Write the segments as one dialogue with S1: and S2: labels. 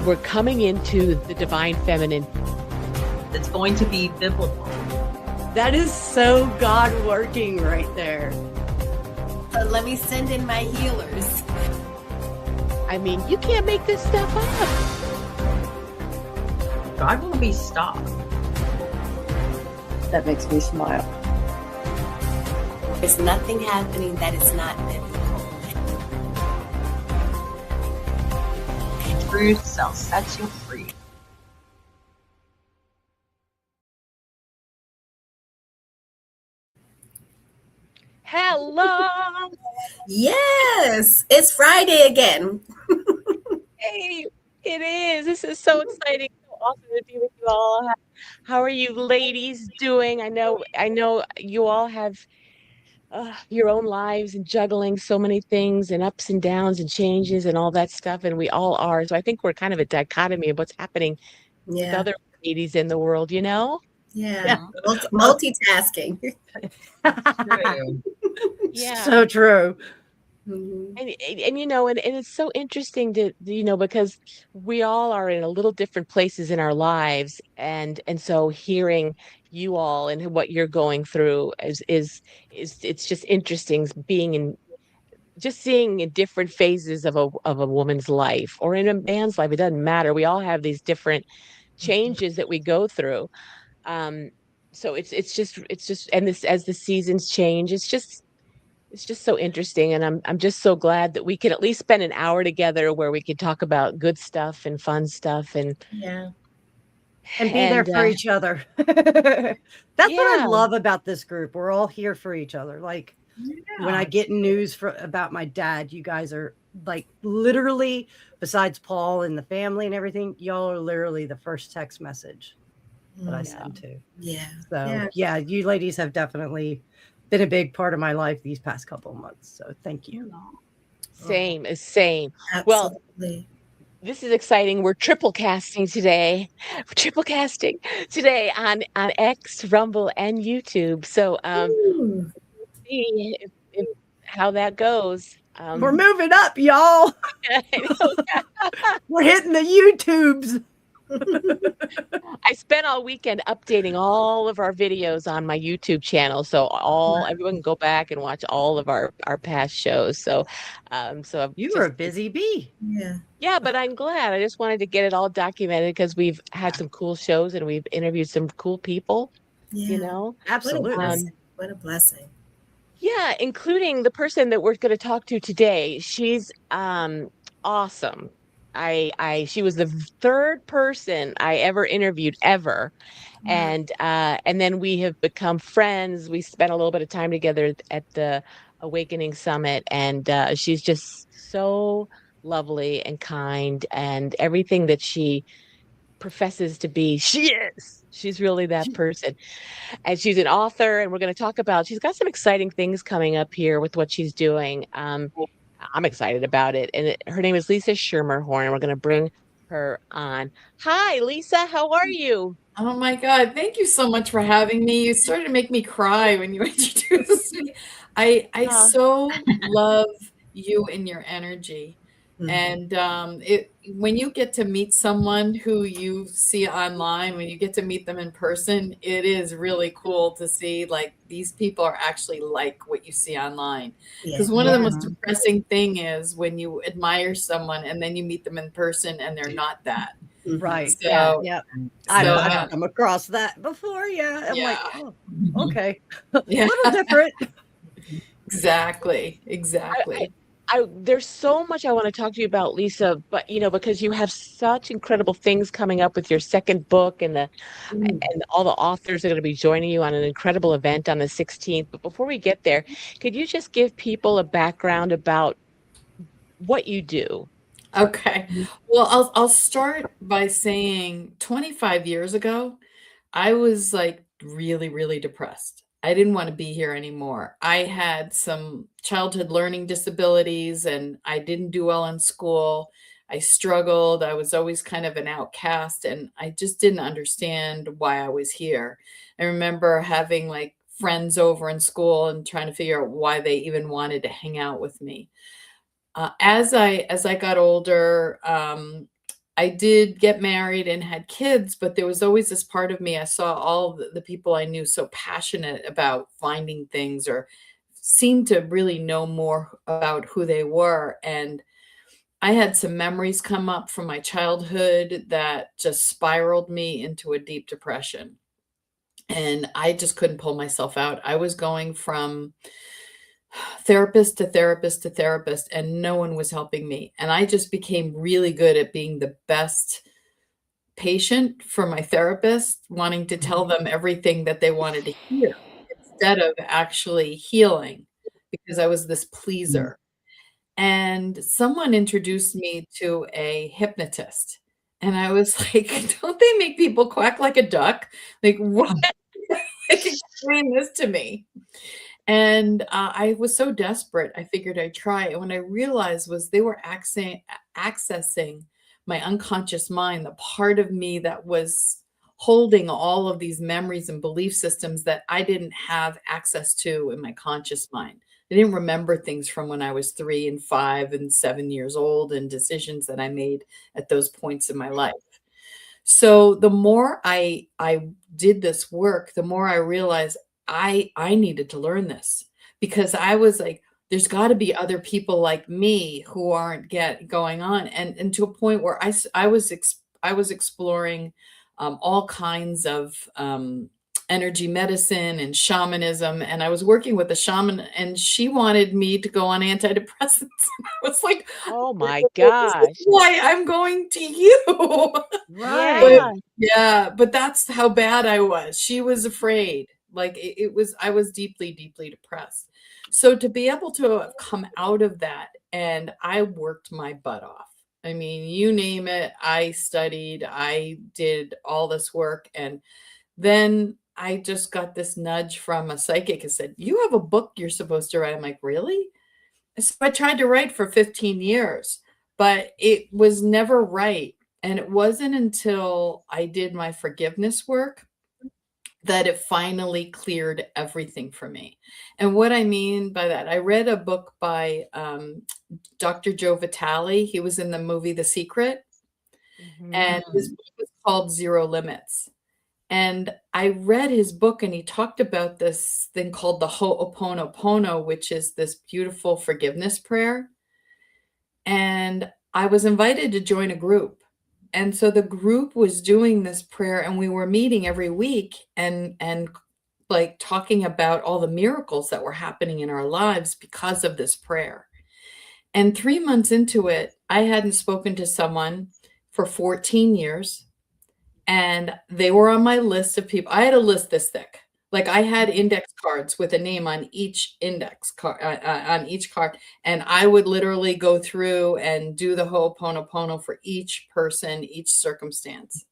S1: We're coming into the divine feminine.
S2: It's going to be biblical.
S3: That is so God working right there.
S4: So let me send in my healers.
S1: I mean, you can't make this stuff up.
S2: God won't be stopped.
S3: That makes me smile.
S4: There's nothing happening that is not biblical.
S2: Truth shall set you free.
S1: Hello.
S4: Yes, it's Friday again.
S1: Hey, it is. This is so exciting. So awesome to be with you all. How are you ladies doing? I know you all have your own lives and juggling so many things and ups and downs and changes and all that stuff, and we all are. So I think we're kind of a dichotomy of what's happening with other ladies in the world, you know?
S4: Yeah. Multitasking.
S2: True.
S1: Yeah.
S3: So true.
S4: Mhm.
S1: And you know, and it's so interesting to, you know, because we all are in a little different places in our lives, and so hearing you all and what you're going through is it's just interesting being in just seeing in different phases of a woman's life or in a man's life. It doesn't matter. We all have these different changes that we go through. Um, so it's just and this as the seasons change, it's just so interesting, and I'm just so glad that we can at least spend an hour together where we can talk about good stuff and fun stuff and
S4: Yeah.
S3: And be there for each other. That's what I
S1: yeah,
S3: love about this group. We're all here for each other. Like when I get news about my dad, you guys are like literally, besides Paul and the family and everything, y'all are literally the first text message that I send to.
S4: Yeah.
S3: So yeah, you ladies have definitely been a big part of my life these past couple of months. So thank you.
S1: same. Well,
S4: Absolutely.
S1: this is exciting. We're triple casting today. We're triple casting today on X, Rumble, and YouTube. So
S4: Ooh.
S1: see if how that goes.
S3: We're moving up, y'all.
S1: I know.
S3: We're hitting the YouTubes.
S1: I spent all weekend updating all of our videos on my YouTube channel, so everyone can go back and watch all of our past shows. So,
S3: You were a busy bee.
S1: Yeah, but I'm glad. I just wanted to get it all documented because we've had some cool shows and we've interviewed some cool people.
S4: Yeah.
S1: You know,
S3: absolutely.
S4: What a blessing.
S1: Yeah, including the person that we're going to talk to today. She's awesome. She was the third person I ever interviewed ever. And then we have become friends. We spent a little bit of time together at the Awakening Summit, and she's just so lovely and kind, and everything that she professes to be, she is. She's really that person. And she's an author, and we're going to talk about, she's got some exciting things coming up here with what she's doing. I'm excited about it. And her name is Lisa Schermerhorn, and we're going to bring her on. Hi, Lisa. How are you?
S5: Oh my God. Thank you so much for having me. You started to make me cry when you introduced me. I so love you and your energy. And when you get to meet someone who you see online, when you get to meet them in person, it is really cool to see like these people are actually like what you see online. Because one of the most depressing thing is when you admire someone and then you meet them in person and they're not that.
S3: Right.
S5: So,
S3: yeah.
S5: So,
S3: I've come across that before. Yeah. I'm like, oh, okay. A
S5: Yeah.
S3: little different.
S5: Exactly.
S1: There's so much I want to talk to you about, Lisa, but you know, because you have such incredible things coming up with your second book and all the authors are going to be joining you on an incredible event on the 16th. But before we get there, could you just give people a background about what you do?
S5: Okay. Well, I'll start by saying 25 years ago, I was like really, really depressed. I didn't want to be here anymore. I had some childhood learning disabilities and I didn't do well in school. I struggled. I was always kind of an outcast and I just didn't understand why I was here. I remember having like friends over in school and trying to figure out why they even wanted to hang out with me. As I got older, I did get married and had kids, but there was always this part of me. I saw all the people I knew so passionate about finding things or seemed to really know more about who they were. And I had some memories come up from my childhood that just spiraled me into a deep depression. And I just couldn't pull myself out. I was going from therapist to therapist to therapist, and no one was helping me. And I just became really good at being the best patient for my therapist, wanting to tell them everything that they wanted to hear instead of actually healing because I was this pleaser. And someone introduced me to a hypnotist. And I was like, don't they make people quack like a duck? Like, what? Like, explain this to me. And I was so desperate, I figured I'd try. And what I realized was they were accessing my unconscious mind, the part of me that was holding all of these memories and belief systems that I didn't have access to in my conscious mind. I didn't remember things from when I was 3 and 5 and 7 years old and decisions that I made at those points in my life. So the more I did this work, the more I realized I needed to learn this because I was like, there's got to be other people like me who aren't going on, and to a point where I was exploring all kinds of energy medicine and shamanism, and I was working with a shaman, and she wanted me to go on antidepressants. I was like,
S1: Oh my
S5: this is
S1: gosh.
S5: why I'm going to you.
S3: Right.
S1: Yeah.
S5: Yeah, but that's how bad I was. She was afraid. Like it was, I was deeply, deeply depressed. So to be able to have come out of that, and I worked my butt off. I mean, you name it, I studied, I did all this work. And then I just got this nudge from a psychic and said, you have a book you're supposed to write. I'm like, really? So I tried to write for 15 years, but it was never right. And it wasn't until I did my forgiveness work that it finally cleared everything for me. And what I mean by that, I read a book by Dr. Joe Vitale. He was in the movie The Secret, and his book was called Zero Limits. And I read his book, and he talked about this thing called the Ho'oponopono, which is this beautiful forgiveness prayer. And I was invited to join a group. And so the group was doing this prayer, and we were meeting every week and like talking about all the miracles that were happening in our lives because of this prayer. And 3 months into it, I hadn't spoken to someone for 14 years. And they were on my list of people. I had a list this thick. Like I had index cards with a name on each index card, on each card. And I would literally go through and do the Ho'oponopono for each person, each circumstance.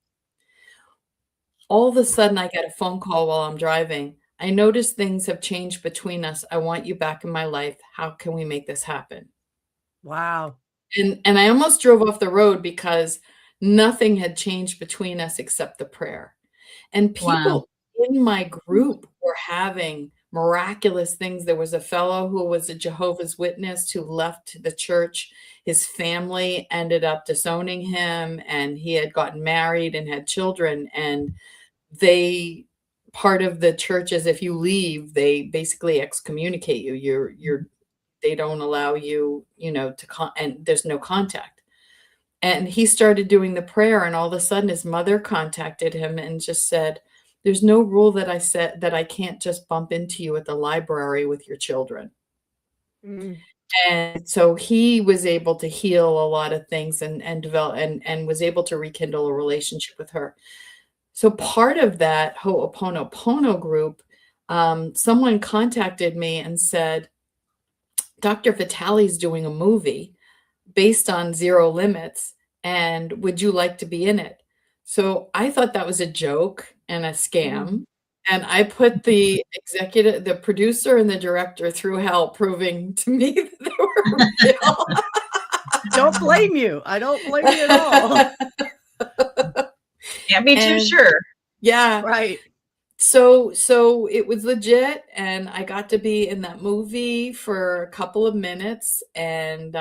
S5: All of a sudden, I get a phone call while I'm driving. I notice things have changed between us. I want you back in my life. How can we make this happen?
S3: Wow.
S5: And I almost drove off the road because nothing had changed between us except the prayer. And people in my group were having miraculous things. There was a fellow who was a Jehovah's Witness who left the church. His family ended up disowning him, and he had gotten married and had children. And part of the church is if you leave, they basically excommunicate you. They don't allow you, and there's no contact. And he started doing the prayer, and all of a sudden his mother contacted him and just said, there's no rule that I said that I can't just bump into you at the library with your children.
S1: Mm.
S5: And so he was able to heal a lot of things and develop and was able to rekindle a relationship with her. So part of that Ho'oponopono group, someone contacted me and said, Dr. Vitale's doing a movie based on Zero Limits, and would you like to be in it? So I thought that was a joke and a scam. And I put the producer and the director through hell, proving to me that they were real.
S3: Don't blame you. I don't blame you at all.
S2: Can't be too sure.
S5: Yeah.
S3: Right.
S5: So it was legit, and I got to be in that movie for a couple of minutes, and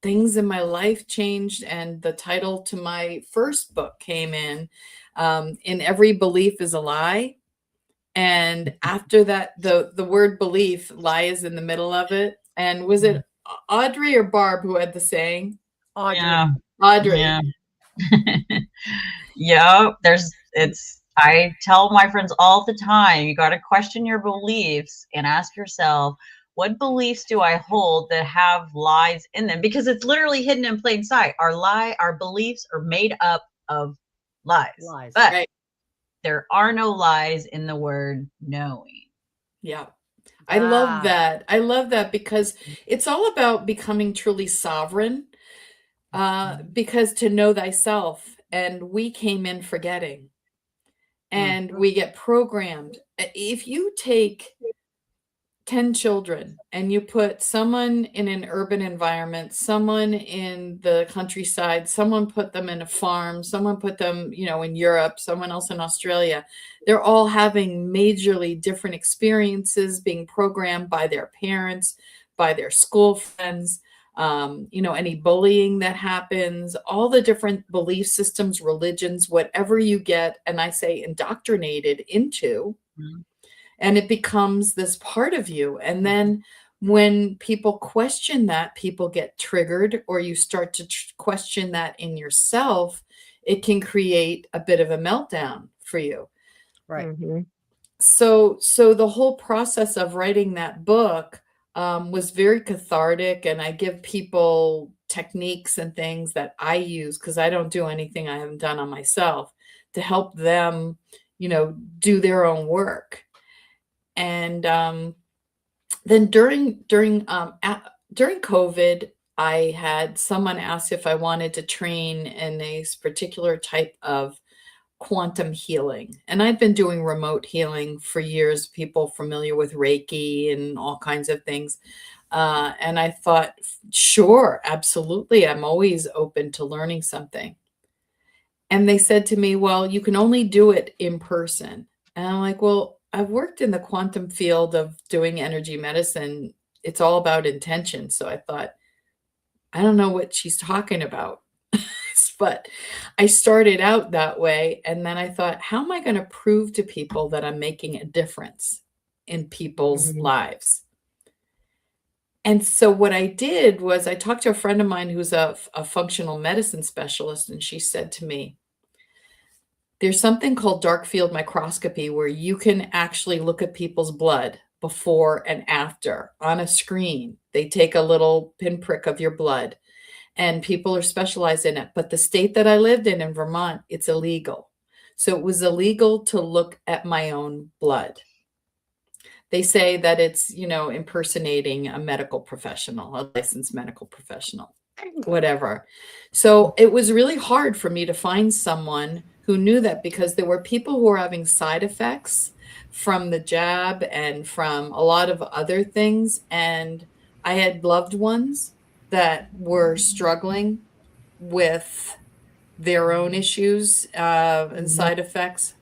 S5: things in my life changed, and the title to my first book came in every belief is a lie. And after that, the word belief, lie is in the middle of it. And was it Audrey or Barb who had the saying?
S3: Audrey.
S2: Yeah.
S5: Audrey.
S2: Yeah. Yeah. I tell my friends all the time, you got to question your beliefs and ask yourself, what beliefs do I hold that have lies in them? Because it's literally hidden in plain sight. Our beliefs are made up of lies. But
S5: Right.
S2: there are no lies in the word knowing.
S5: Yeah. I love that. I love that because it's all about becoming truly sovereign, because to know thyself, and we came in forgetting, and we get programmed. If you take 10 children and you put someone in an urban environment, someone in the countryside, someone put them in a farm, someone put them, in Europe, someone else in Australia, they're all having majorly different experiences, being programmed by their parents, by their school friends, any bullying that happens, all the different belief systems, religions, whatever you get, and I say indoctrinated into.
S2: Mm-hmm.
S5: And it becomes this part of you. And then when people question that, people get triggered, or you start to question that in yourself, it can create a bit of a meltdown for you.
S3: Right.
S1: Mm-hmm.
S5: So the whole process of writing that book was very cathartic. And I give people techniques and things that I use, because I don't do anything I haven't done on myself, to help them, do their own work. And then during COVID, I had someone ask if I wanted to train in a particular type of quantum healing. And I've been doing remote healing for years, people familiar with Reiki and all kinds of things. And I thought, sure, absolutely. I'm always open to learning something. And they said to me, well, you can only do it in person. And I'm like, well, I've worked in the quantum field of doing energy medicine. It's all about intention. So I thought, I don't know what she's talking about. But I started out that way. And then I thought, how am I going to prove to people that I'm making a difference in people's lives? And so what I did was I talked to a friend of mine who's a functional medicine specialist. And she said to me, there's something called dark field microscopy, where you can actually look at people's blood before and after on a screen. They take a little pinprick of your blood, and people are specialized in it. But the state that I lived in Vermont, it's illegal. So it was illegal to look at my own blood. They say that it's, impersonating a medical professional, a licensed medical professional, whatever. So it was really hard for me to find someone who knew that, because there were people who were having side effects from the jab and from a lot of other things. And I had loved ones that were struggling with their own issues and side effects.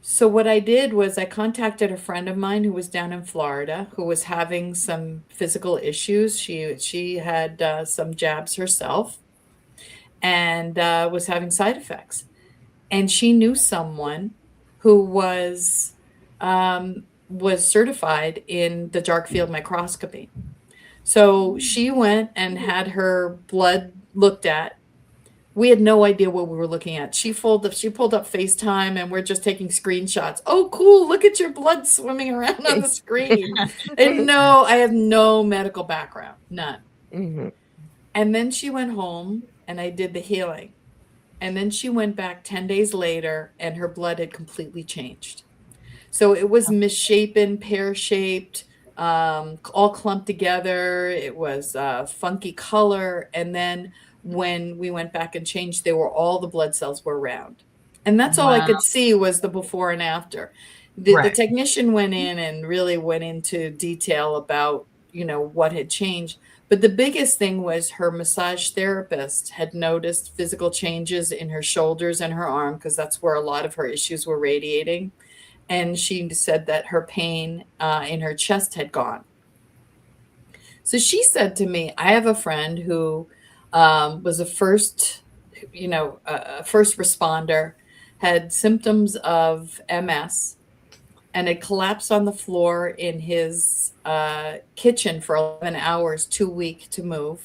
S5: So what I did was I contacted a friend of mine who was down in Florida, who was having some physical issues. She had some jabs herself, and was having side effects. And she knew someone who was certified in the dark field microscopy. So she went and had her blood looked at. We had no idea what we were looking at. She pulled up FaceTime, and we're just taking screenshots. Oh, cool. Look at your blood swimming around on the screen. And no, I have no medical background, none.
S1: Mm-hmm.
S5: And then she went home, and I did the healing. And then she went back 10 days later, and her blood had completely changed. So it was misshapen, pear-shaped, all clumped together. It was a funky color. And then when we went back and changed, all the blood cells were round. And that's all I could see was the before and after. The technician went in and really went into detail about, what had changed. But the biggest thing was her massage therapist had noticed physical changes in her shoulders and her arm, because that's where a lot of her issues were radiating. And she said that her pain in her chest had gone. So she said to me, I have a friend who was a first, a first responder, had symptoms of MS, and had collapsed on the floor in his kitchen for 11 hours, too weak to move.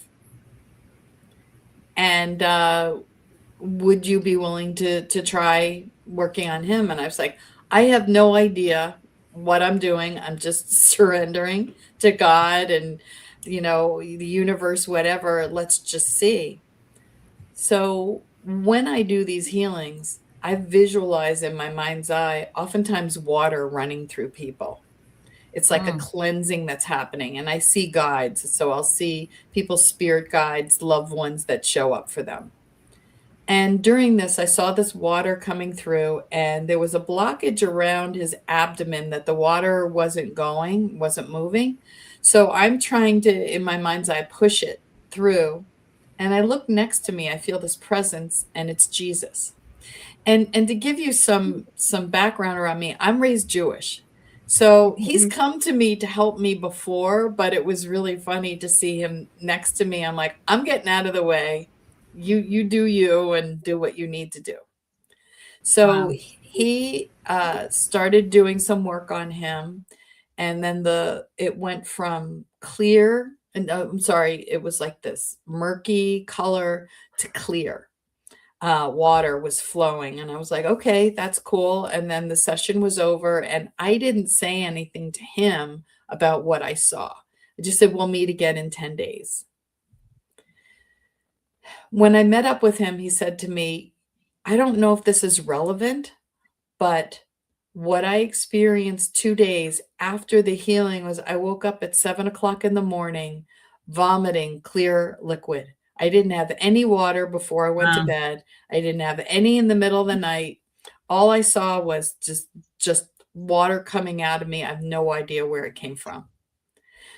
S5: And would you be willing to try working on him? And I was like, I have no idea what I'm doing. I'm just surrendering to God and, the universe, whatever. Let's just see. So when I do these healings, I visualize in my mind's eye, oftentimes water running through people. It's like a cleansing that's happening. And I see guides. So I'll see people's spirit guides, loved ones that show up for them. And during this, I saw this water coming through, and there was a blockage around his abdomen that the water wasn't moving. So I'm trying to, in my mind's eye, push it through. And I look next to me, I feel this presence, and it's Jesus. And to give you some background around me, I'm raised Jewish. So he's come to me to help me before, but it was really funny to see him next to me. I'm like, I'm getting out of the way. You do you and do what you need to do. So he started doing some work on him, and then it went from clear, and I'm sorry, it was like this murky color to clear. Water was flowing, and I was like, okay, that's cool. And then the session was over, and I didn't say anything to him about what I saw. I just said, we'll meet again in 10 days. When I met up with him, he said to me, I don't know if this is relevant, but what I experienced 2 days after the healing was I woke up at 7 o'clock in the morning, vomiting clear liquid. I didn't have any water before I went to bed. I didn't have any in the middle of the night. All I saw was just water coming out of me. I have no idea where it came from.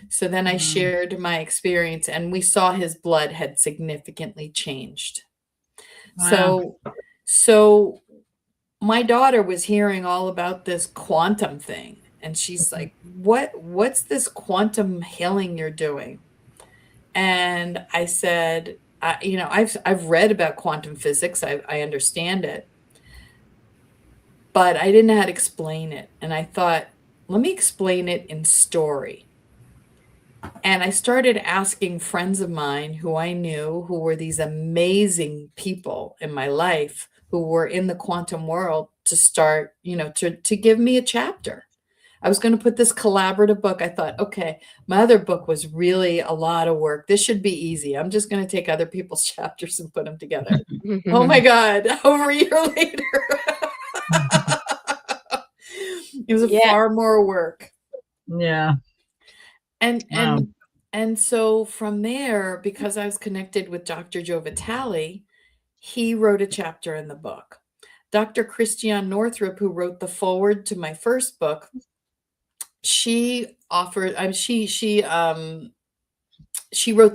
S5: So then I shared my experience, and we saw his blood had significantly changed. So my daughter was hearing all about this quantum thing, and she's like, what's this quantum healing you're doing? And I said, I've read about quantum physics. I understand it, but I didn't know how to explain it. And I thought, let me explain it in story. And I started asking friends of mine who I knew, who were these amazing people in my life, who were in the quantum world, to start, to give me a chapter. I was going to put this collaborative book. I thought, okay, my other book was really a lot of work. This should be easy. I'm just going to take other people's chapters and put them together. Oh my God, over a year later. It was far more work.
S2: Yeah.
S5: And so from there, because I was connected with Dr. Joe Vitale, he wrote a chapter in the book. Dr. Christiane Northrup, who wrote the foreword to my first book, she wrote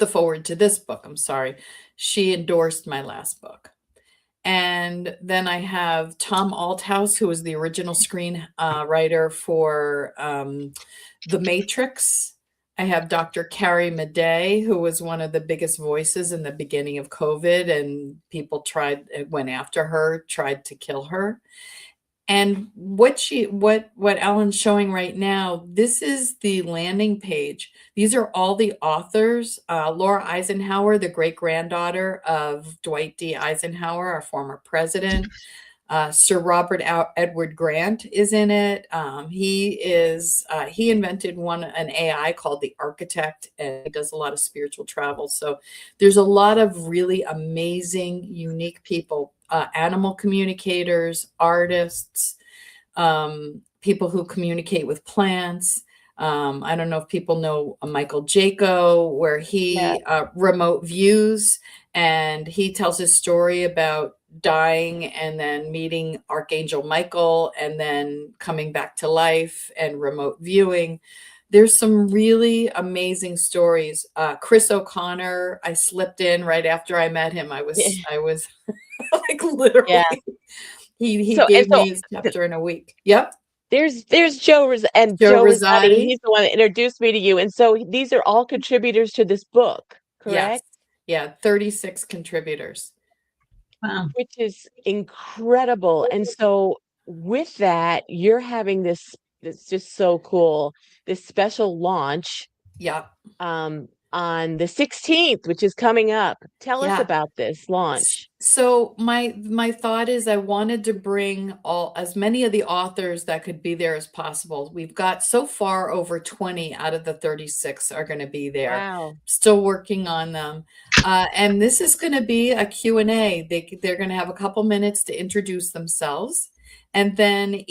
S5: the foreword to this book. I'm sorry. She endorsed my last book. And then I have Tom Althouse, who was the original screenwriter for The Matrix. I have Dr. Carrie Madej, who was one of the biggest voices in the beginning of COVID, and people went after her, tried to kill her. And what Ellen's showing right now, this is the landing page. These are all the authors. Laura Eisenhower, the great-granddaughter of Dwight D. Eisenhower, our former president. Sir Robert Edward Grant is in it. He invented an AI called the Architect, and he does a lot of spiritual travel. So there's a lot of really amazing, unique people, animal communicators, artists, people who communicate with plants. I don't know if people know Michael Jaco, where he remote views, and he tells his story about dying and then meeting Archangel Michael and then coming back to life and remote viewing. There's some really amazing stories. Chris O'Connor, I slipped in right after I met him. I was like literally, he gave me his chapter in a week. Yep.
S1: there's Joe
S5: Joe
S1: Rosati.
S5: Rosati.
S1: He's the one that introduced me to you. And so these are all contributors to this book,
S5: Yes.
S1: correct?
S5: Yeah, 36 contributors.
S2: Wow.
S1: Which is incredible. And so with that, you're having this just so cool, this special launch
S5: Yeah.
S1: on the 16th, which is coming up. Tell us
S5: Yeah.
S1: about this launch.
S5: So my thought is I wanted to bring as many of the authors that could be there as possible. We've got so far over 20 out of the 36 are going to be there.
S1: Wow.
S5: Still working on them. And this is going to be a Q&A. They're going to have a couple minutes to introduce themselves, and then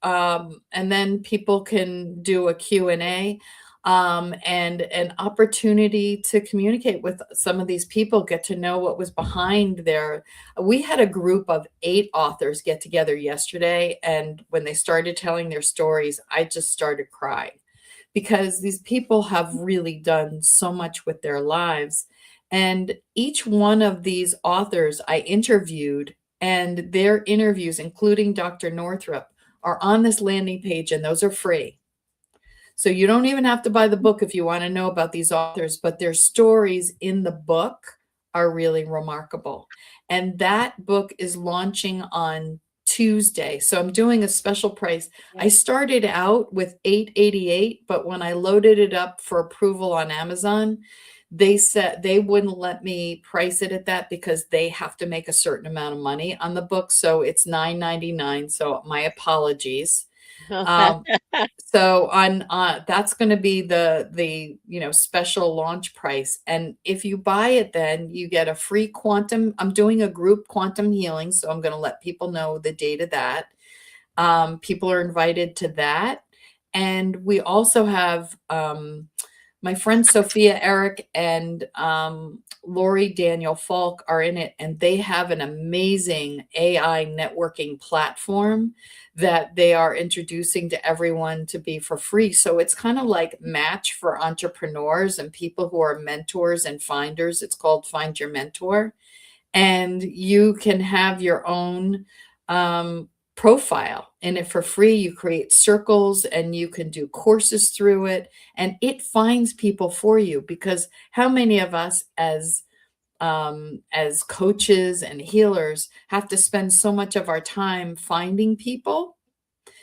S5: and then people can do a Q&A, and an opportunity to communicate with some of these people, get to know what was behind their. We had a group of 8 authors get together yesterday, and when they started telling their stories, I just started crying, because these people have really done so much with their lives. And each one of these authors I interviewed, and their interviews, including Dr. Northrup, are on this landing page, and those are free. So you don't even have to buy the book if you want to know about these authors, but their stories in the book are really remarkable. And that book is launching on Tuesday. So I'm doing a special price.
S1: Yeah.
S5: I started out with $8.88, but when I loaded it up for approval on Amazon, they said they wouldn't let me price it at that because they have to make a certain amount of money on the book. So it's $9.99. So my apologies. So on that's going to be the special launch price. And if you buy it, then you get a free quantum. I'm doing a group quantum healing, so I'm going to let people know the date of that. People are invited to that. And we also have my friend Sophia Eric and Lori Daniel Falk are in it, and they have an amazing AI networking platform that they are introducing to everyone to be for free. So it's kind of like Match for entrepreneurs and people who are mentors and finders. It's called Find Your Mentor. And you can have your own profile in it for free. You create circles and you can do courses through it, and it finds people for you. Because how many of us as coaches and healers have to spend so much of our time finding people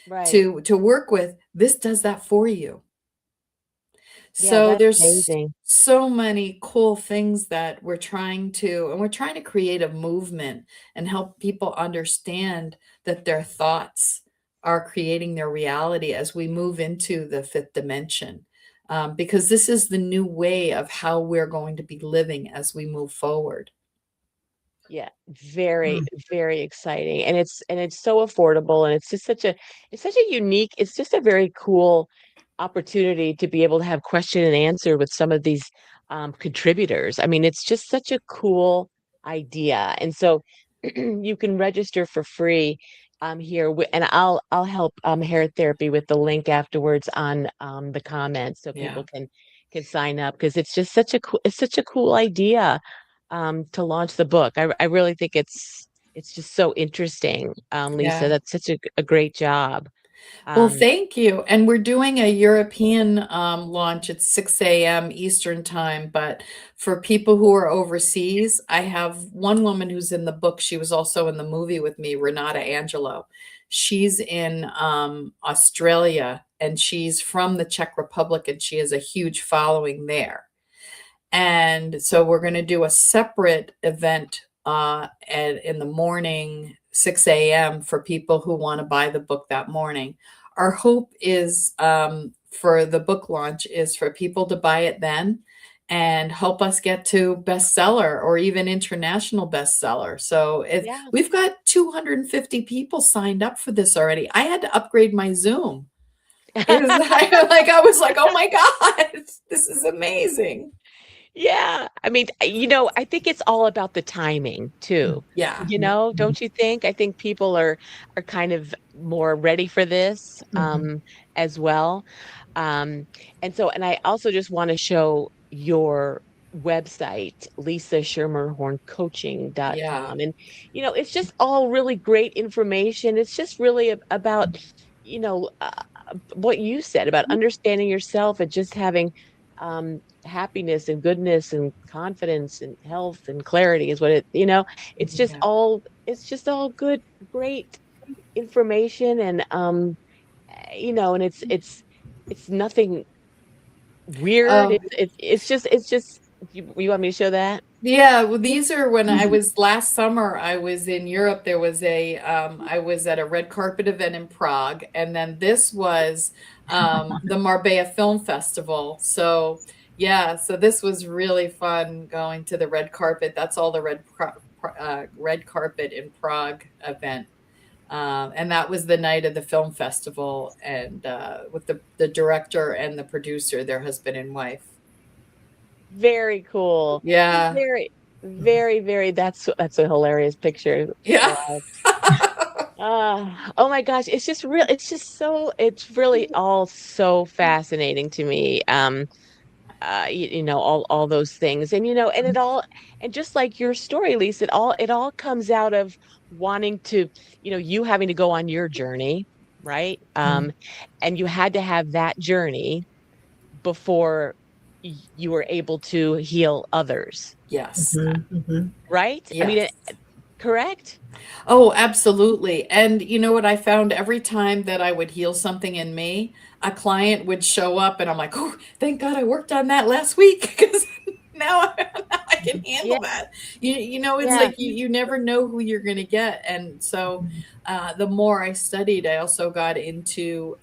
S1: Right.
S5: to work with? This does that for you.
S1: Yeah,
S5: So
S1: that's
S5: there's
S1: amazing.
S5: so many cool things that we're trying to create a movement and help people understand that their thoughts are creating their reality as we move into the 5th dimension. Because this is the new way of how we're going to be living as we move forward.
S1: Yeah, very, very exciting. And it's so affordable, and it's just it's such a unique, it's just a very cool opportunity to be able to have question and answer with some of these contributors. I mean, it's just such a cool idea. And so you can register for free here, and I'll help Hair Therapy with the link afterwards on the comments so people
S5: Yeah.
S1: can sign up, because it's just such a cool idea to launch the book. I really think it's just so interesting, Lisa.
S5: Yeah.
S1: That's such a great job.
S5: Well,
S1: Um,
S5: thank you. And we're doing a European launch at 6 a.m. Eastern time. But for people who are overseas, I have one woman who's in the book. She was also in the movie with me, Renata Angelo. She's in Australia, and she's from the Czech Republic, and she has a huge following there. And so we're going to do a separate event in the morning, 6 a.m., for people who want to buy the book that morning. Our hope is for the book launch is for people to buy it then and help us get to bestseller or even international bestseller. So
S1: yeah.
S5: we've got 250 people signed up for this already. I had to upgrade my Zoom. I was like, oh my God, this is amazing.
S1: Yeah. I mean, I think it's all about the timing too.
S5: Yeah.
S1: Don't you think? I think people are kind of more ready for this as well. And I also just want to show your website,
S5: Yeah.
S1: lisaschermerhorncoaching.com. And it's just all really great information. It's just really about what you said about understanding yourself and just having happiness and goodness and confidence and health and clarity is what
S5: Yeah.
S1: it's just all good, great information. And and it's nothing weird.
S5: Oh,
S1: It's just you want me to show that?
S5: yeah, well, these are when I was last summer, I was in Europe. There was I was at a red carpet event in Prague, and then this was the Marbella Film Festival. So, yeah, so this was really fun going to the red carpet. That's all the red carpet in Prague event. And that was the night of the film festival, and with the director and the producer, their husband and wife.
S1: Very cool.
S5: Yeah,
S1: Very, very, very. That's a hilarious picture.
S5: yeah.
S1: Wow. Oh my gosh, it's just real. It's really all so fascinating to me. All those things, and and just like your story, Lisa, it all comes out of wanting to, you having to go on your journey, right? And you had to have that journey before you were able to heal others,
S5: Yes.
S1: right? I mean,
S5: Yes.
S1: correct?
S5: Oh, absolutely. And you know what I found every time that I would heal something in me, a client would show up and I'm like, "Oh, thank God I worked on that last week because now I can
S1: Yeah,
S5: handle that." It's
S1: yeah,
S5: like you never know who you're going to get. And so the more I studied, I also got into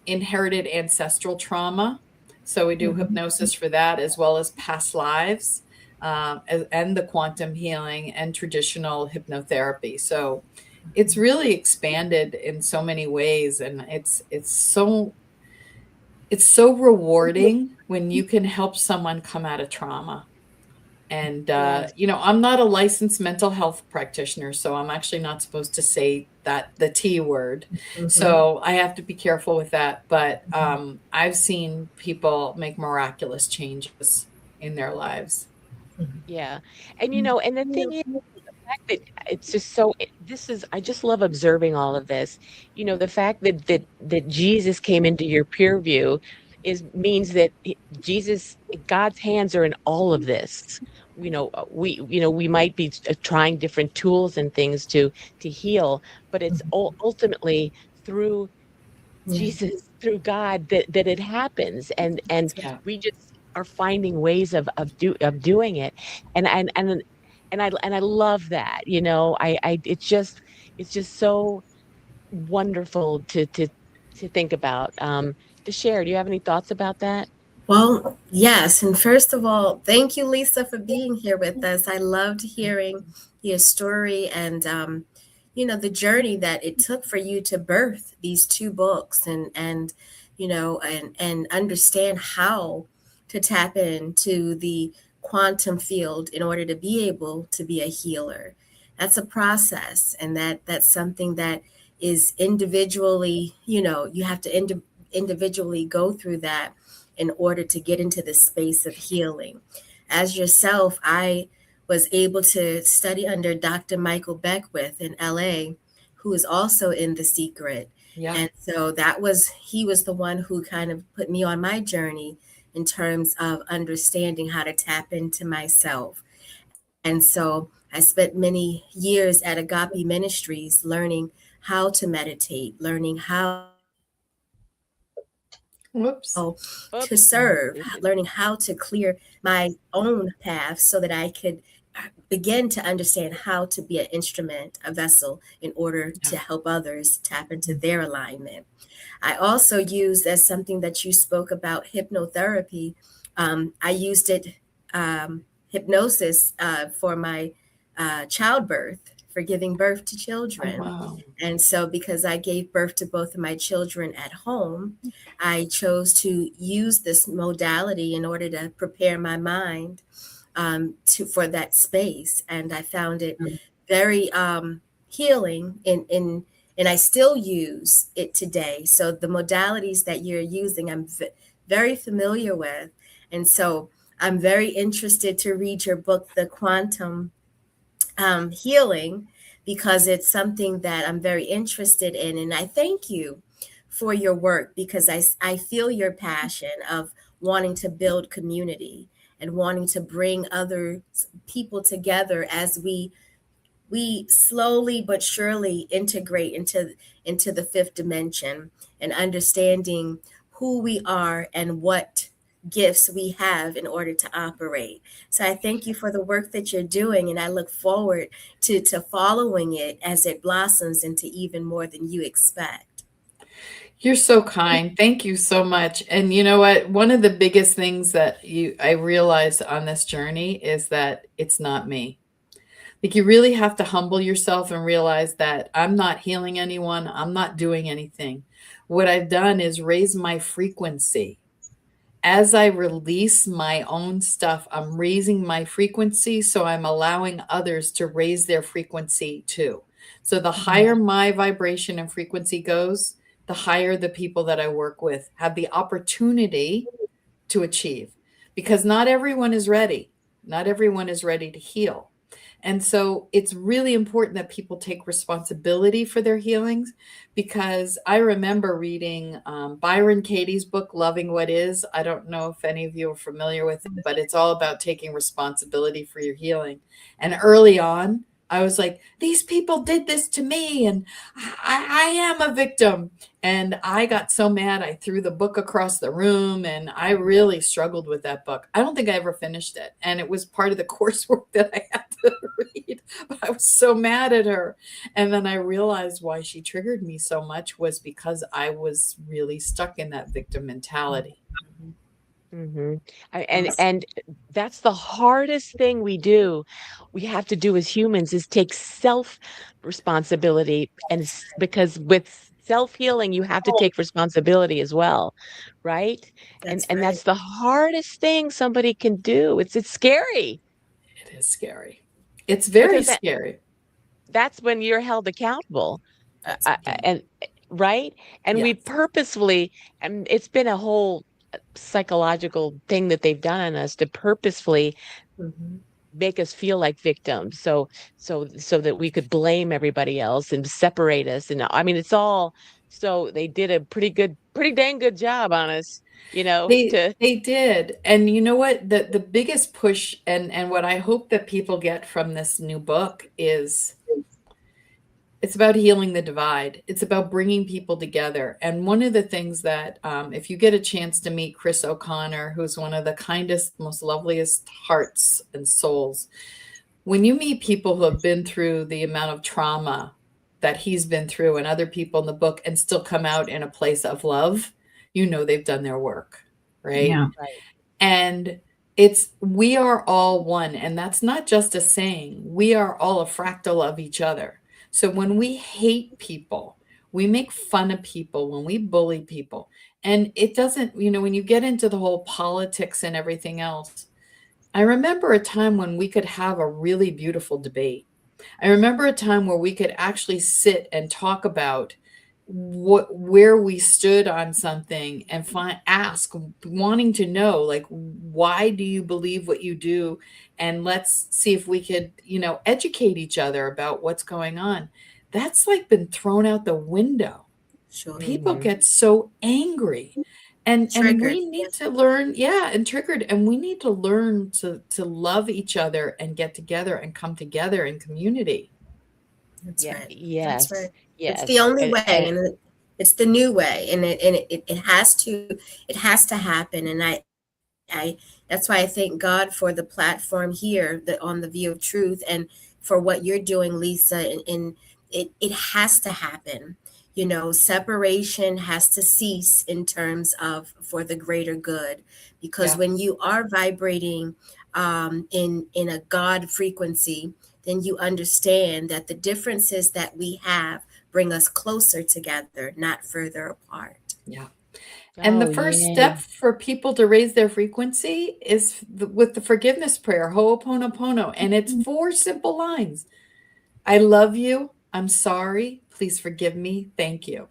S5: inherited ancestral trauma. So we do hypnosis for that as well as past lives, and the quantum healing and traditional hypnotherapy. So it's really expanded in so many ways, and it's so rewarding when you can help someone come out of trauma. And,
S1: yes.
S5: I'm not a licensed mental health practitioner, so I'm actually not supposed to say that the T word. So I have to be careful with that. But I've seen people make miraculous changes in their lives.
S1: Yeah. And and the thing is, the fact that it's just this is, I just love observing all of this. The fact that Jesus came into your peer view means that God's hands are in all of this. We might be trying different tools and things to heal, but it's ultimately through Jesus, through God, that it happens, and
S5: Yeah.
S1: we just are finding ways of doing it, and I love that. It's just so wonderful to think about. To share, do you have any thoughts about that?
S4: Well, yes. And first of all, thank you, Lisa, for being here with us. I loved hearing your story and, the journey that it took for you to birth these two books and understand how to tap into the quantum field in order to be able to be a healer. That's a process, and that's something that is individually, you have to individually go through that in order to get into the space of healing. As yourself, I was able to study under Dr. Michael Beckwith in LA, who is also in The Secret.
S5: Yeah.
S4: And so he was the one who kind of put me on my journey in terms of understanding how to tap into myself. And so I spent many years at Agape Ministries learning how to meditate, learning how
S5: Whoops.
S4: to
S1: Oops.
S4: serve, learning how to clear my own path so that I could begin to understand how to be an instrument, a vessel, in order
S5: Yeah.
S4: to help others tap into their alignment. I also used as something that you spoke about hypnotherapy. I used it, hypnosis, for my childbirth, for giving birth to
S5: Oh,
S4: children.
S5: wow.
S4: And so, because I gave birth to both of my children at home, I chose to use this modality in order to prepare my mind for that space, and I found it very healing. And I still use it today. So the modalities that you're using, I'm very familiar with, and so I'm very interested to read your book, The Quantum Healing, because it's something that I'm very interested in. And I thank you for your work, because I feel your passion of wanting to build community and wanting to bring other people together as we slowly but surely integrate into the fifth dimension, and understanding who we are and what gifts we have in order to operate. So I thank you for the work that you're doing, and I look forward to following it as it blossoms into even more than you expect.
S5: You're so kind. Thank you so much. And you know what? One of the biggest things that I realized on this journey is that it's not me. Like, you really have to humble yourself and realize that I'm not healing anyone. I'm not doing anything. What I've done is raise my frequency. As I release my own stuff, I'm raising my frequency. So I'm allowing others to raise their frequency too. So the higher my vibration and frequency goes, the higher the people that I work with have the opportunity to achieve, because not everyone is ready. Not everyone is ready to heal. And so it's really important that people take responsibility for their healings, because I remember reading Byron Katie's book, Loving What Is. I don't know if any of you are familiar with it, but it's all about taking responsibility for your healing. And early on, I was like, these people did this to me, and I am a victim. And I got so mad, I threw the book across the room, and I really struggled with that book. I don't think I ever finished it. And it was part of the coursework that I had to read, but I was so mad at her. And then I realized why she triggered me so much was because I was really stuck in that victim mentality.
S1: Mm-hmm. And that's the hardest thing we have to do as humans, is take self responsibility. And because with self healing, you have to take responsibility as well, right? And
S4: That's
S1: and
S4: right.
S1: that's the hardest thing somebody can do. It's scary,
S5: It is scary. It's very
S1: because
S5: scary.
S1: that's when you're held accountable.
S4: That's
S1: And right? And we
S5: Yes.
S1: purposefully, and it's been a whole psychological thing that they've done on us to purposefully
S4: mhm.
S1: make us feel like victims, so that we could blame everybody else and separate us. And I mean, it's all, so they did a pretty dang good job on us, to
S5: They did. And you know what? The biggest push, and what I hope that people get from this new book is, it's about healing the divide. It's about bringing people together. And one of the things that, if you get a chance to meet Chris O'Connor, who's one of the kindest, most loveliest hearts and souls, when you meet people who have been through the amount of trauma that he's been through, and other people in the book, and still come out in a place of love, you know they've done their work, right?
S2: Yeah.
S1: right.
S5: And we are all one. And that's not just a saying. We are all a fractal of each other. So when we hate people, we make fun of people, when we bully people, and it doesn't, when you get into the whole politics and everything else, I remember a time when we could have a really beautiful debate. I remember a time where we could actually sit and talk about where we stood on something, and ask, wanting to know, like, why do you believe what you do, and let's see if we could educate each other about what's going on. That's like been thrown out the window.
S4: Sure.
S5: People
S1: Mhm.
S5: get so angry, and
S4: Triggered.
S5: we need to learn, yeah, and triggered, and we need to learn to love each other and get together and come together in community.
S4: That's
S1: Yeah,
S4: right. That's
S1: yes,
S4: right. It's the
S1: yes.
S4: only
S1: And,
S4: way,
S1: and
S4: and it's the new way, and it has to happen. And I that's why I thank God for the platform here, on the View of Truth, and for what you're doing, Lisa. And it has to happen. Separation has to cease in terms of for the greater good, because
S5: Yeah.
S4: when you are vibrating in a God frequency, then you understand that the differences that we have bring us closer together, not further apart.
S5: Yeah. And
S1: oh,
S5: the first
S1: yay.
S5: step for people to raise their frequency is with the forgiveness prayer, Ho'oponopono. And it's 4 simple lines. I love you. I'm sorry. Please forgive me. Thank you.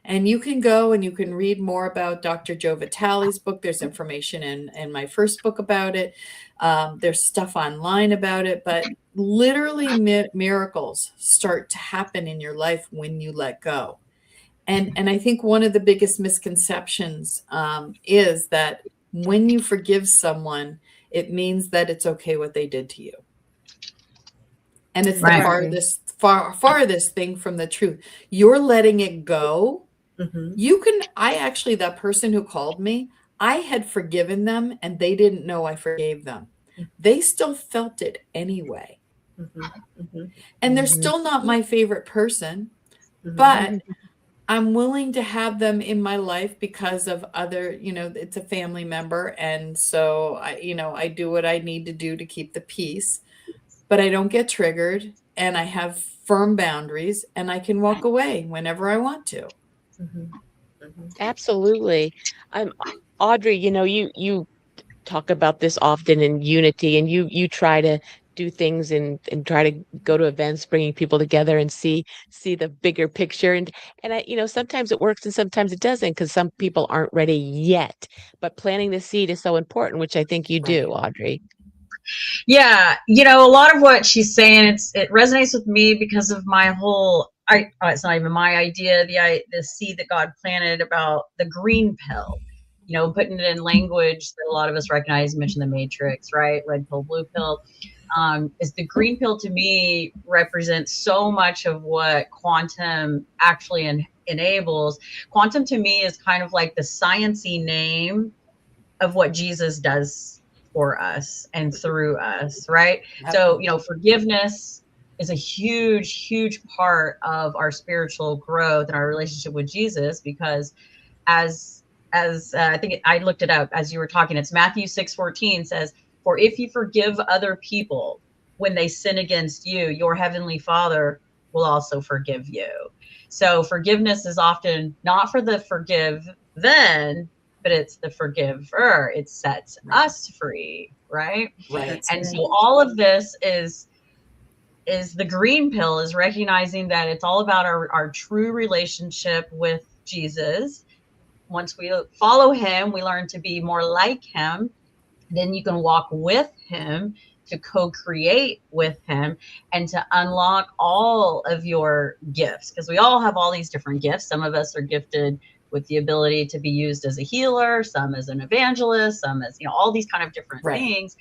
S5: And you can go and you can read more about Dr. Joe Vitale's book. There's information in my first book about it. There's stuff online about it, but literally miracles start to happen in your life when you let go. And I think one of the biggest misconceptions is that when you forgive someone, it means that it's okay what they did to you. And it's the farthest thing from the truth. You're letting it go. That person who called me, I had forgiven them and they didn't know I forgave them. They still felt it anyway. And they're still not my favorite person, but I'm willing to have them in my life because of other, it's a family member. And so I do what I need to do to keep the peace, but I don't get triggered and I have firm boundaries and I can walk away whenever I want to.
S1: Absolutely. Audrey, you talk about this often in unity, and you try to do things and try to go to events, bringing people together and see the bigger picture. And sometimes it works and sometimes it doesn't, because some people aren't ready yet. But planting the seed is so important, which I think you do, Audrey.
S2: Yeah, a lot of what she's saying, it resonates with me because of my whole. It's not even my idea. The seed that God planted about the green pill. Putting it in language that a lot of us recognize. You mentioned the Matrix, right? Red pill, blue pill. Is the green pill, to me, represents so much of what quantum actually enables. Quantum to me is kind of like the sciencey name of what Jesus does for us and through us, right? So, forgiveness is a huge, huge part of our spiritual growth and our relationship with Jesus, because as I think I looked it up as you were talking, it's Matthew 6:14 says, "For if you forgive other people when they sin against you, your heavenly Father will also forgive you." So forgiveness is often not for the forgive then, but it's the forgiver. It sets us free, right?
S5: Right.
S2: And so all of this is the green pill, is recognizing that it's all about our true relationship with Jesus. Once we follow him, we learn to be more like him. Then you can walk with him, to co-create with him, and to unlock all of your gifts, because we all have all these different gifts. Some of us are gifted with the ability to be used as a healer, some as an evangelist, some as all these kind of different things.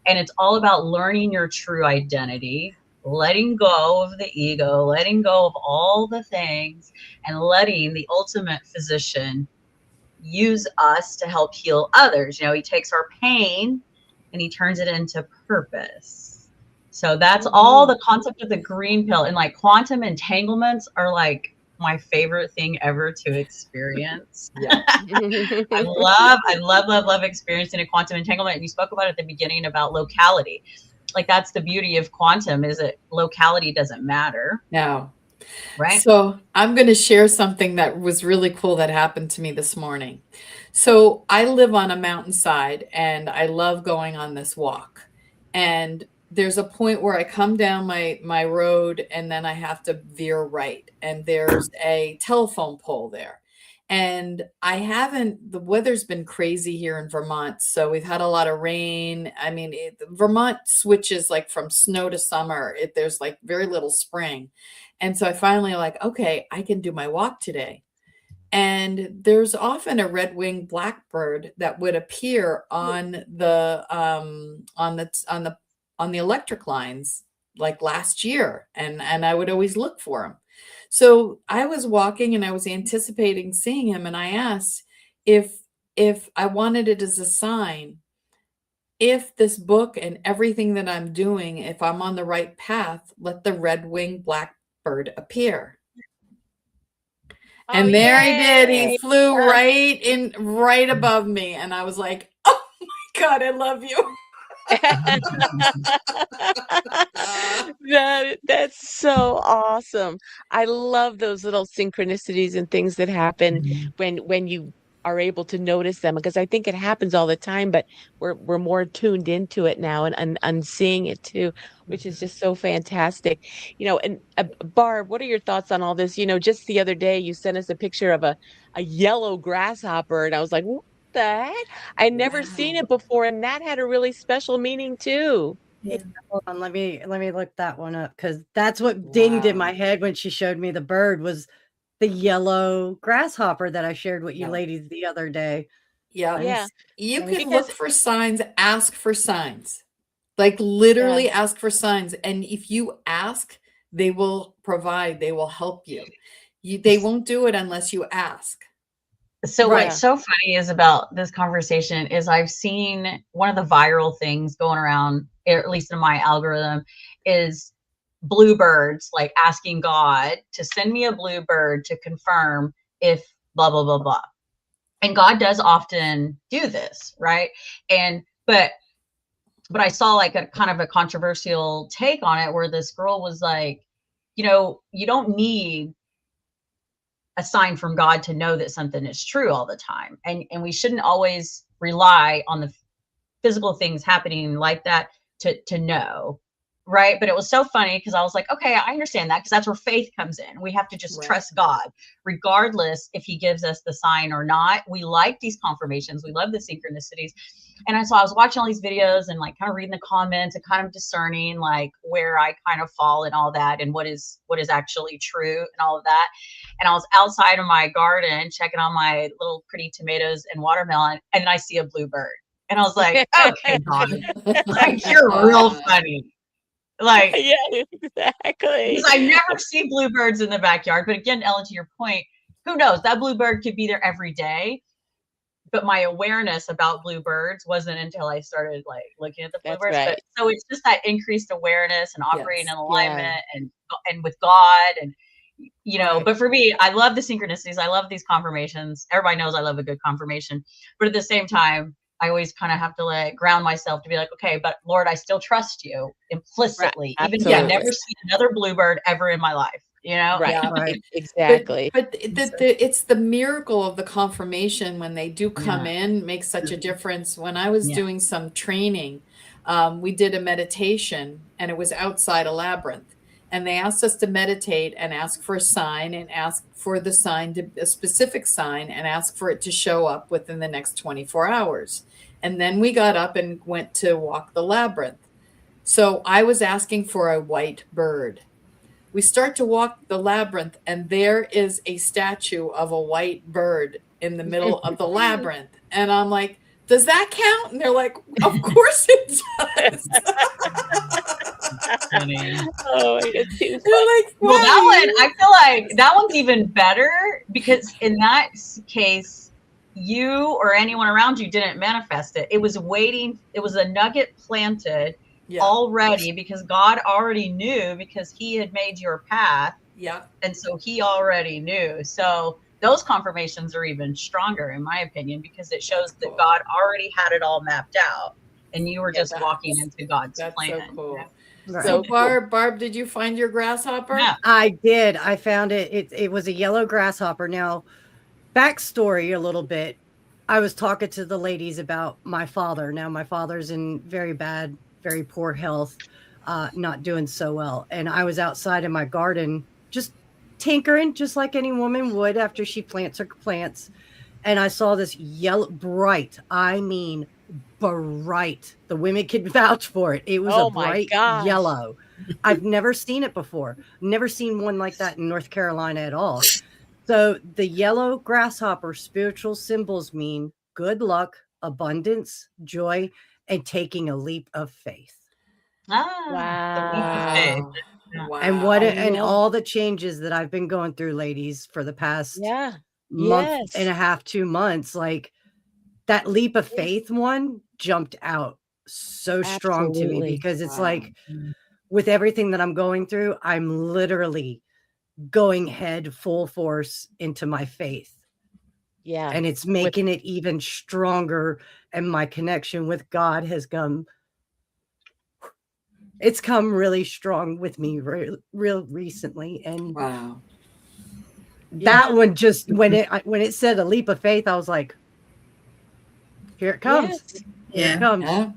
S2: And it's all about learning your true identity, letting go of the ego, letting go of all the things, and letting the ultimate physician use us to help heal others. He takes our pain and he turns it into purpose. So that's all the concept of the green pill. And like quantum entanglements are like my favorite thing ever to experience. Yeah. I love experiencing a quantum entanglement. And you spoke about it at the beginning about locality. Like that's the beauty of quantum, is that locality doesn't matter.
S5: No.
S2: Right.
S5: So I'm going to share something that was really cool that happened to me this morning. So I live on a mountainside and I love going on this walk. And there's a point where I come down my road and then I have to veer right. And there's a telephone pole there. And the weather's been crazy here in Vermont. So we've had a lot of rain. I mean, Vermont switches like from snow to summer. There's like very little spring. And so I finally okay, I can do my walk today. And there's often a red-winged blackbird that would appear on the electric lines like last year. And I would always look for him. So I was walking and I was anticipating seeing him. And I asked if I wanted it as a sign, if this book and everything that I'm doing, if I'm on the right path, let the red-winged blackbird appear. And there he did. He flew right above me. And I was like, oh my God, I love you.
S1: That's so awesome. I love those little synchronicities and things that happen when you are able to notice them, because I think it happens all the time, but we're more tuned into it now, and seeing it too, which is just so fantastic. And Barb, what are your thoughts on all this? Just the other day you sent us a picture of a yellow grasshopper, and I was like, what the heck? I'd never seen
S5: Wow.
S1: it before, and that had a really special meaning too.
S3: Yeah,
S4: Yeah.
S3: hold on, let me look that one up, because that's what dinged in my
S5: Wow.
S3: head when she showed me the bird, was the yellow grasshopper that I shared with you
S5: Yeah.
S3: ladies the other day.
S5: Yeah.
S3: Let me
S1: Yeah,
S3: see.
S5: You
S3: Let me
S5: could
S3: see.
S5: look
S1: because
S5: for signs, ask for signs. Like
S1: yeah,
S5: literally ask for signs. And if you ask, they will provide, they will help you. They won't do it unless you ask.
S2: So what's
S1: yeah,
S3: Right.
S2: so funny is about this conversation is I've seen one of the viral things going around, or at least in my algorithm, is bluebirds like asking God to send me a bluebird to confirm if blah blah blah blah. And God does often do this, right? And but I saw like a kind of a controversial take on it where this girl was like, you don't need a sign from God to know that something is true all the time. And we shouldn't always rely on the physical things happening like that to know. Right. But it was so funny because I was like, okay, I understand that, because that's where faith comes in. We have to just
S5: Right.
S2: trust God, regardless if he gives us the sign or not. We like these confirmations. We love the synchronicities. And so I was watching all these videos and like kind of reading the comments and kind of discerning like where I kind of fall and all that, and what is actually true and all of that. And I was outside of my garden checking on my little pretty tomatoes and watermelon, and then I see a bluebird. And I was like, okay, God, like you're real funny. Like,
S1: yeah,
S2: because
S1: exactly.
S2: I never see bluebirds in the backyard. But again, Ellen, to your point, who knows? That bluebird could be there every day. But my awareness about bluebirds wasn't until I started like looking at the
S1: That's
S2: bluebirds. But
S1: right.
S2: so it's just that increased awareness and operating
S5: Yes.
S2: in
S1: Yeah,
S2: alignment and with God, and
S5: Right.
S2: but for me, I love the synchronicities. I love these confirmations. Everybody knows I love a good confirmation. But at the same time, I always kind of have to like ground myself to be like, okay, but Lord, I still trust you
S1: right.
S2: implicitly, even if I
S5: Yes.
S1: Absolutely.
S2: never see another bluebird ever in my life,
S1: Right.
S5: Yeah.
S3: Right.
S1: Exactly.
S5: But it's the miracle of the confirmation when they do come
S2: Yeah.
S5: in makes such a difference. When I was
S2: Yeah.
S5: doing some training, we did a meditation and it was outside a labyrinth. And they asked us to meditate and ask for a sign and ask for the sign to a specific sign and ask for it to show up within the next 24 hours. And then we got up and went to walk the labyrinth. So I was asking for a white bird. We start to walk the labyrinth, and there is a statue of a white bird in the middle of the labyrinth. And I'm like, does that count? And they're like, of course it does.
S2: Funny.
S1: Oh my God, too
S5: They're
S1: funny.
S5: like,
S2: Well,
S5: wow,
S2: that one,
S5: you.
S2: I feel like that one's even better because in that case, you or anyone around you didn't manifest it. It was waiting. It was a nugget planted
S5: Yeah,
S2: already because God already knew, because he had made your path.
S5: yeah,
S2: And so he already knew. So those confirmations are even stronger, in my opinion, because it
S5: that's
S2: shows that
S5: cool.
S2: God already had it all mapped out and you were
S1: Yeah,
S2: just walking into God's
S5: That's so
S2: plan.
S5: cool.
S3: Right.
S5: So
S1: so cool.
S5: Barb, did you find your grasshopper?
S2: Yeah.
S3: I did. I found it. It was a yellow grasshopper. Now, backstory a little bit. I was talking to the ladies about my father. Now, my father's in very bad, very poor health, not doing so well. And I was outside in my garden, just tinkering, just like any woman would after she plants her plants. And I saw this yellow, bright, I mean, bright. The women could vouch for it. It was a
S1: Oh my
S3: bright
S1: gosh.
S3: yellow. I've never seen it before. Never seen one like that in North Carolina at all. So the yellow grasshopper spiritual symbols mean good luck, abundance, joy, and taking a leap of faith.
S2: Ah, the leap of faith.
S5: Wow.
S2: Yeah.
S3: And what
S5: Wow.
S1: I
S3: and
S1: love.
S3: all the changes that I've been going through, ladies, for the past
S1: Yeah.
S3: month and
S1: Yes.
S3: a half, 2 months, like that leap of faith one jumped out so strong to me,
S1: Absolutely.
S3: because it's
S5: Wow.
S3: like with everything that I'm going through, I'm literally going head full force into my faith.
S1: Yeah.
S3: And it's
S1: With
S3: making it even stronger. And my connection with God has come really strong with me real recently. And
S5: Wow.
S3: that one just when it said a leap of faith, I was like, here it comes.
S1: Yes.
S3: Here it comes.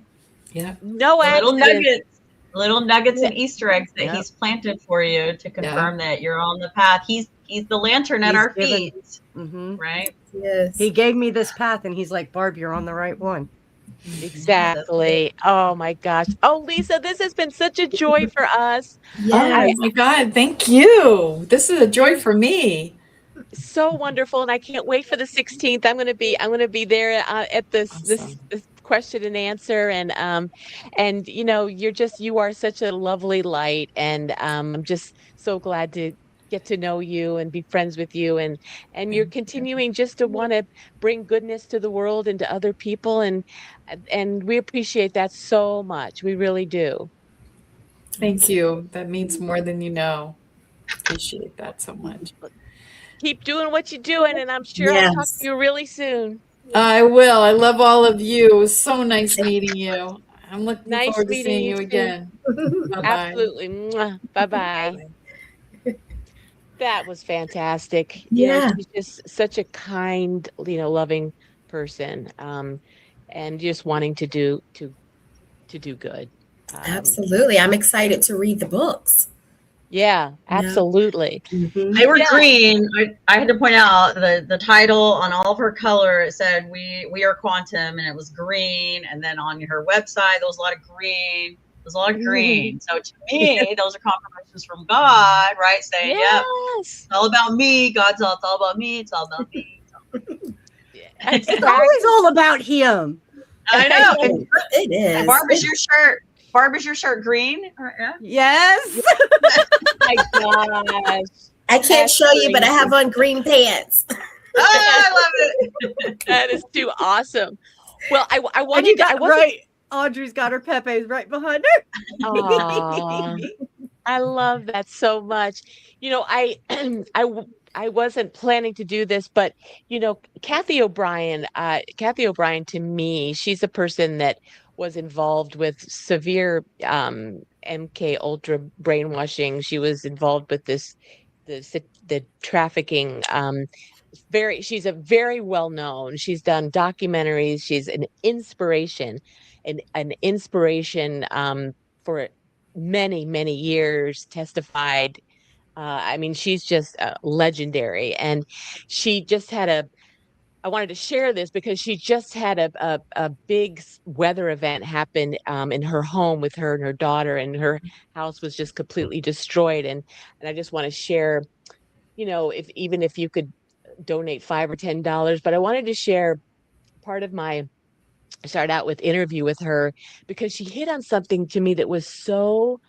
S5: Yeah.
S1: No
S2: Little
S1: accidents.
S2: nuggets
S1: Yeah.
S2: and Easter eggs that he's planted for you to confirm that you're on the path. He's the lantern at our feet, right?
S4: Yes.
S3: He gave me this path, and he's like, Barb, you're on the right one.
S1: Exactly. Oh my gosh. Oh, Lisa, this has been such a joy for us.
S5: Oh my God. Thank you. This is a joy for me.
S1: So wonderful, and I can't wait for the 16th. I'm going to be there at this question and answer, and you are such a lovely light, and I'm just so glad to get to know you and be friends with you, and you're continuing just to want to bring goodness to the world and to other people, and we appreciate that so much. We really do.
S5: Thank you. That means more than you know. Appreciate that so much.
S1: Keep doing what you're doing, and I'm sure I'll talk to
S4: Yes.
S1: you really soon.
S5: I will. I love all of you. It was so nice meeting you. I'm looking
S1: Nice
S5: forward to
S1: meeting
S5: seeing
S1: you
S5: you
S1: too.
S5: again. Bye-bye.
S1: Absolutely. Bye-bye. That was fantastic.
S4: Yeah.
S1: She's just such a kind, loving person. And just wanting to do good.
S4: Absolutely. I'm excited to read the books.
S1: Yeah, absolutely.
S2: They were green. I had to point out the title on all of her color. It said we are quantum, and it was green. And then on her website, there was a lot of green. There's a lot of green. So to me, those are confirmations from God, right? Saying,
S1: Yes.
S2: it's all about me. God's all, it's all about me. It's all about me.
S3: It's always all about him.
S2: I know.
S4: It is.
S2: And Barb, is your shirt green? Yeah.
S3: Yes.
S1: My gosh.
S4: I can't show you, but I have on green pants.
S2: Oh, I love it.
S1: That is too awesome. Well, I
S3: And
S1: wanted
S3: you
S1: to, I
S3: got
S1: wasn't,
S3: right. Audrey's got her Pepe's right behind her.
S1: Aw, I love that so much. I wasn't planning to do this, but Kathy O'Brien to me, she's a person that was involved with severe MK Ultra brainwashing. She was involved with the trafficking. She's a very well known. She's done documentaries. She's an inspiration, an inspiration for many, many years, testified. I mean, she's just legendary. And she just had I wanted to share this because she just had a big weather event happen in her home with her and her daughter, and her house was just completely destroyed. And I just want to share, if you could donate $5 or $10, but I wanted to share part of my start out with interview with her because she hit on something to me that was so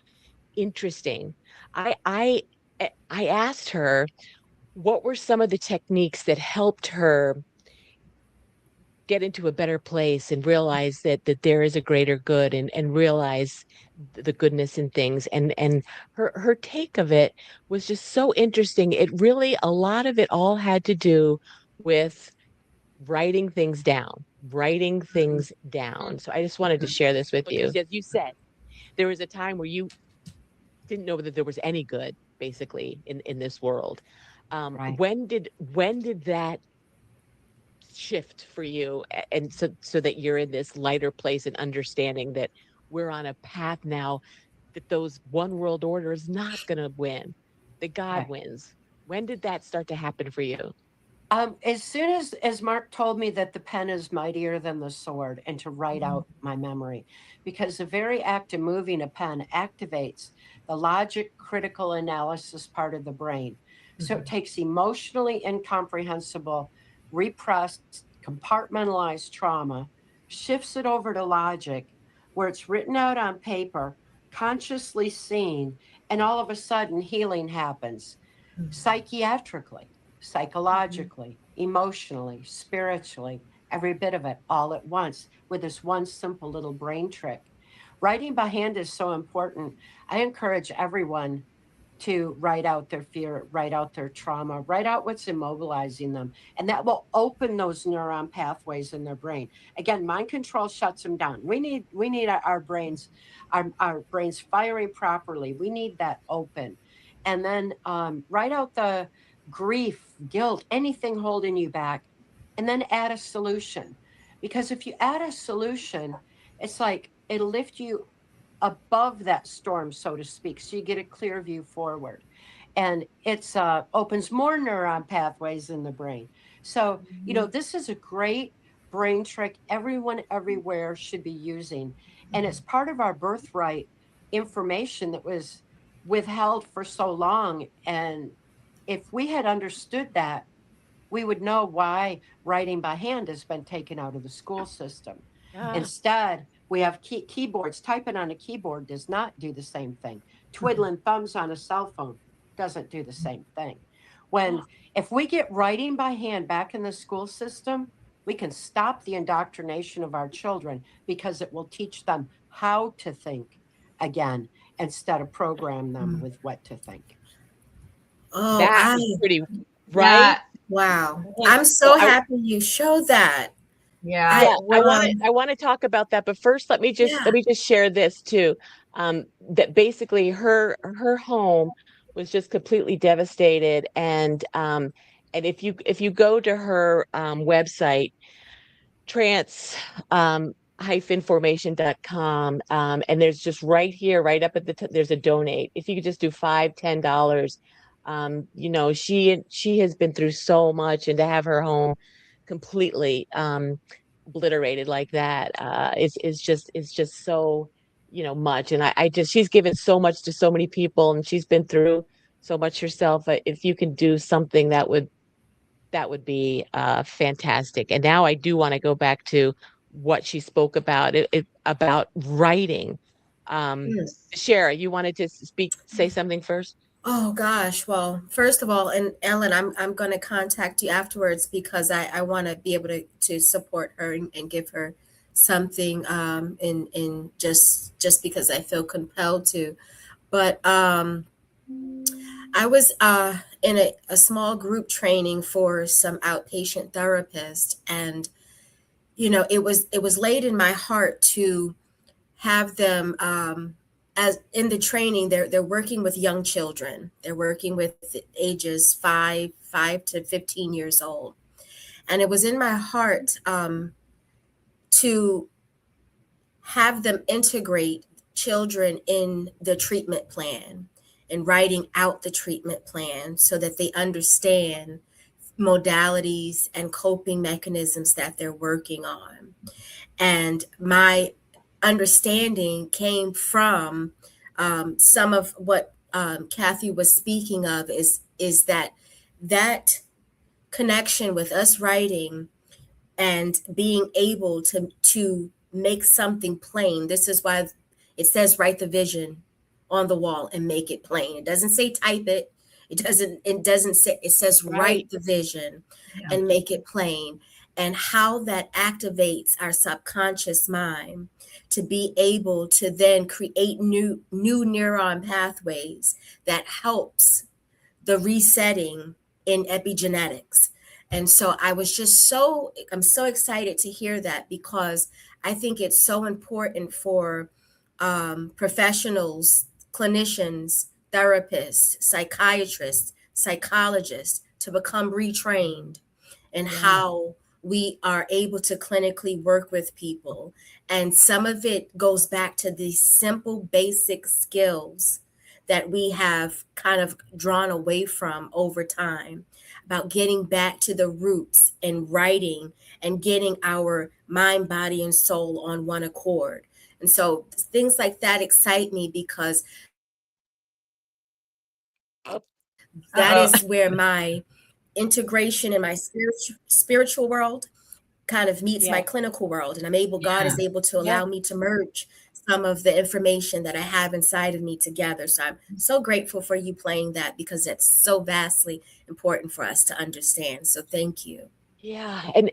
S1: interesting. I asked her what were some of the techniques that helped her get into a better place and realize that there is a greater good, and realize the goodness in things, and her take of it was just so interesting. It really, a lot of it all had to do with writing things down. So I just wanted to share this with you. As you said, there was a time where you didn't know that there was any good, basically, in this world.
S3: Right.
S1: When did that shift for you, and so that you're in this lighter place and understanding that we're on a path now, that those one world order is not going to win, that God wins? When did that start to happen for you?
S6: As soon as Mark told me that the pen is mightier than the sword, and to write out my memory, because the very act of moving a pen activates the logic, critical analysis part of the brain. So it takes emotionally incomprehensible, repressed, compartmentalized trauma, shifts it over to logic, where it's written out on paper, consciously seen, and all of a sudden healing happens psychiatrically, psychologically, emotionally, spiritually, every bit of it all at once with this one simple little brain trick. Writing by hand is so important. I encourage everyone to write out their fear, write out their trauma, write out what's immobilizing them. And that will open those neuron pathways in their brain. Again, mind control shuts them down. We need our brains, our brains firing properly. We need that open. And then write out the grief, guilt, anything holding you back, and then add a solution. Because if you add a solution, it's like it'll lift you above that storm, so to speak, so you get a clear view forward. And it's opens more neuron pathways in the brain. So, this is a great brain trick everyone everywhere should be using. And it's part of our birthright information that was withheld for so long. And if we had understood that, we would know why writing by hand has been taken out of the school system. Instead, we have keyboards. Typing on a keyboard does not do the same thing. Twiddling thumbs on a cell phone doesn't do the same thing. If we get writing by hand back in the school system, we can stop the indoctrination of our children, because it will teach them how to think again instead of program them with what to think.
S4: Oh,
S1: That is pretty right.
S4: Wow. I'm so happy you showed that.
S2: Yeah.
S1: I want to talk about that, but first let me just share this too. That basically her home was just completely devastated, and if you go to her website, trance hyphenformation.com, and there's just right here, right up at the there's a donate. If you could just do $5-10, she has been through so much, and to have her home completely obliterated like that is just so much. And I just, she's given so much to so many people, and she's been through so much herself. If you can do something, that would be fantastic. And now I do want to go back to what she spoke about, about writing. Shara, you wanted to say something first?
S4: Oh gosh. Well, first of all, and Ellen, I'm going to contact you afterwards, because I want to be able to support her and give her something in just because I feel compelled to. But I was in a small group training for some outpatient therapists, and it was laid in my heart to have them, as in the training, they're working with young children. They're working with ages 5 to 15 years old. And it was in my heart to have them integrate children in the treatment plan and writing out the treatment plan, so that they understand modalities and coping mechanisms that they're working on. And my understanding came from some of what Kathy was speaking of, is that connection with us writing and being able to make something plain. This is why it says write the vision on the wall and make it plain. It doesn't say type it. It doesn't say, it says write the vision and make it plain. And how that activates our subconscious mind to be able to then create new neuron pathways that helps the resetting in epigenetics. And so I'm so excited to hear that, because I think it's so important for professionals, clinicians, therapists, psychiatrists, psychologists to become retrained in how we are able to clinically work with people. And some of it goes back to these simple, basic skills that we have kind of drawn away from over time, about getting back to the roots and writing and getting our mind, body, and soul on one accord. And so things like that excite me, because that is where my integration in my spiritual world kind of meets my clinical world. And God is able to allow me to merge some of the information that I have inside of me together. So I'm so grateful for you playing that, because it's so vastly important for us to understand. So thank you.
S1: Yeah. And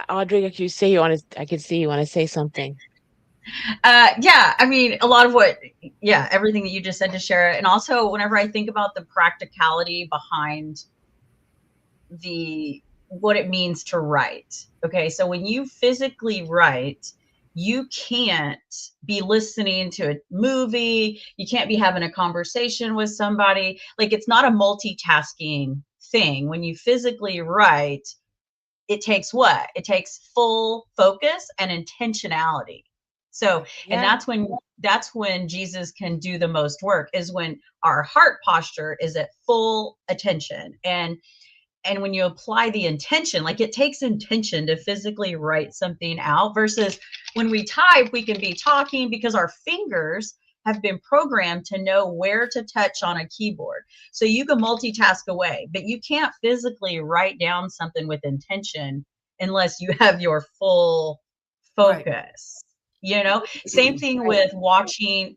S1: Audrey, if you say I can see you want to say something.
S2: I mean, a lot of everything that you just said to Shara. And also, whenever I think about the practicality behind what it means to write. Okay. So when you physically write, you can't be listening to a movie. You can't be having a conversation with somebody. Like, it's not a multitasking thing. When you physically write, it takes what? It takes full focus and intentionality. So, and that's when Jesus can do the most work, is when our heart posture is at full attention. And when you apply the intention, like it takes intention to physically write something out, versus when we type, we can be talking because our fingers have been programmed to know where to touch on a keyboard. So you can multitask away, but you can't physically write down something with intention unless you have your full focus. You know, same thing with watching,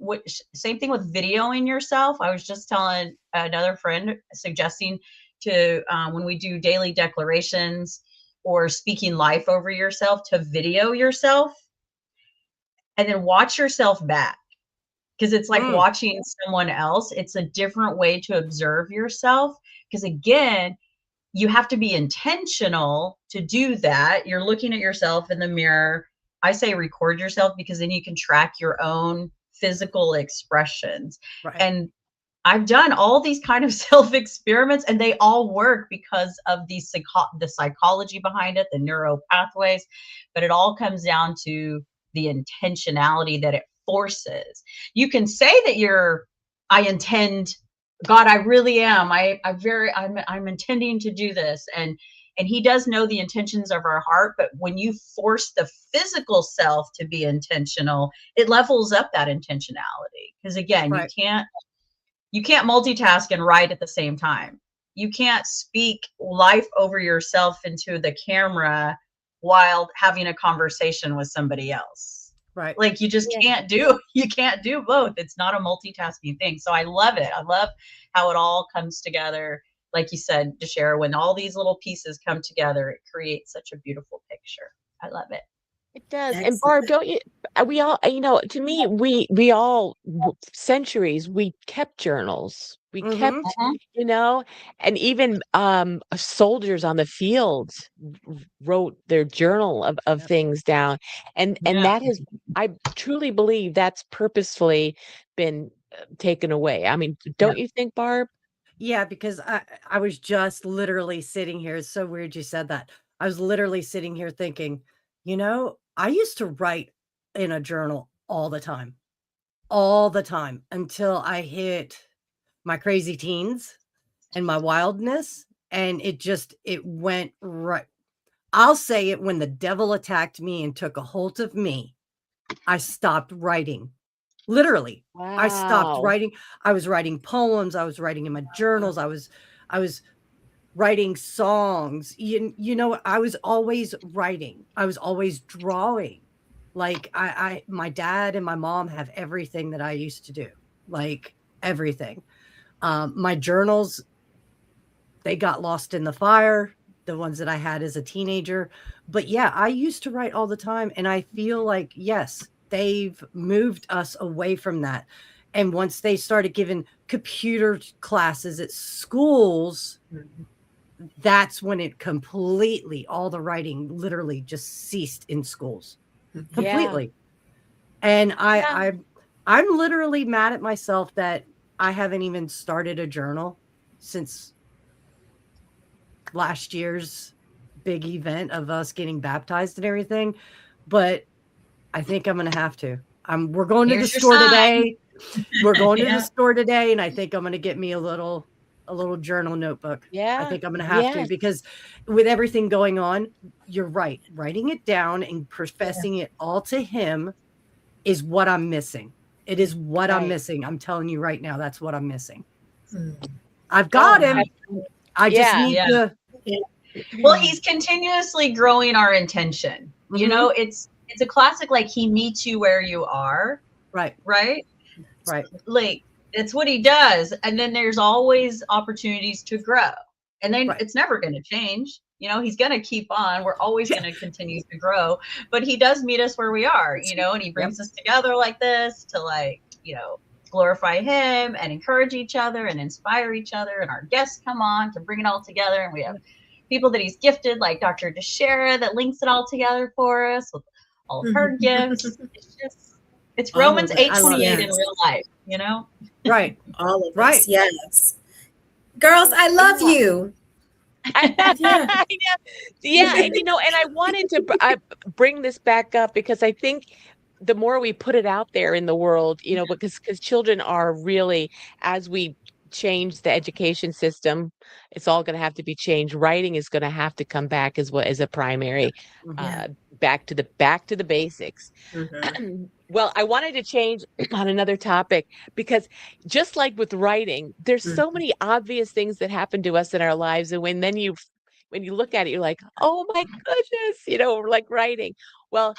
S2: same thing with videoing yourself. I was just telling another friend, suggesting to, when we do daily declarations or speaking life over yourself, to video yourself and then watch yourself back. Because it's like watching someone else. It's a different way to observe yourself. Because again, you have to be intentional to do that. You're looking at yourself in the mirror. I say record yourself, because then you can track your own physical expressions. Right. And I've done all these kind of self experiments, and they all work because of the psychology behind it, the neural pathways. But it all comes down to the intentionality that it forces. You can say that I intend, God, I really am. I'm intending to do this. And he does know the intentions of our heart. But when you force the physical self to be intentional, it levels up that intentionality. Because again, you can't multitask and write at the same time. You can't speak life over yourself into the camera while having a conversation with somebody else. Right. Like you just can't do both. It's not a multitasking thing. So I love it. I love how it all comes together. Like you said, DeShera, when all these little pieces come together, it creates such a beautiful picture. I love it.
S1: It does. And Barb, don't you, we all, to me, we all, centuries, we kept journals. We kept, and even soldiers on the field wrote their journal of things down. And that has, I truly believe that's purposefully been taken away. I mean, don't you think, Barb?
S3: Yeah, because I was just literally sitting here. It's so weird you said that. I was literally sitting here thinking, I used to write in a journal all the time until I hit my crazy teens and my wildness. And it went right. I'll say it, when the devil attacked me and took a hold of me, I stopped writing. Literally. Wow. I stopped writing. I was writing poems. I was writing in my journals. I was writing songs. I was always writing. I was always drawing. Like my dad and my mom have everything that I used to do, like everything. My journals, they got lost in the fire, the ones that I had as a teenager. But yeah, I used to write all the time. And I feel like, yes, they've moved us away from that. And once they started giving computer classes at schools, that's when it completely, all the writing literally just ceased in schools. Completely. And I'm literally mad at myself that I haven't even started a journal since last year's big event of us getting baptized and everything. But I think I'm going to have to. We're going to the store today. We're going to the store today, and I think I'm going to get me a little journal notebook. Yeah. I think I'm going to have to, because with everything going on, you're right. Writing it down and professing it all to him is what I'm missing. It is what I'm missing. I'm telling you right now, that's what I'm missing. I've got him. I just need to.
S2: Well, he's continuously growing our intention. It's a classic, like, he meets you where you are. Right. Like, it's what he does. And then there's always opportunities to grow. And then it's never going to change. He's going to keep on. We're always going to continue to grow. But he does meet us where we are, and he brings us together like this to, glorify him and encourage each other and inspire each other. And our guests come on to bring it all together. And we have people that he's gifted, like Dr. DeShera, that links it all together for us with all of her gifts. It's Romans 8:28 in real life,
S3: Right.
S4: All of us. Yes. Girls, I love you. Yeah.
S1: I know. Yeah, and and I wanted to bring this back up because I think the more we put it out there in the world, because children are really, as we change the education system, it's all going to have to be changed. Writing is going to have to come back as a primary,
S4: Yeah.
S1: back to the basics.
S4: Hmm.
S1: Well, I wanted to change on another topic because just like with writing, there's so
S4: Hmm.
S1: many obvious things that happen to us in our lives. And when you look at it, you're like, oh my goodness, like writing. Well,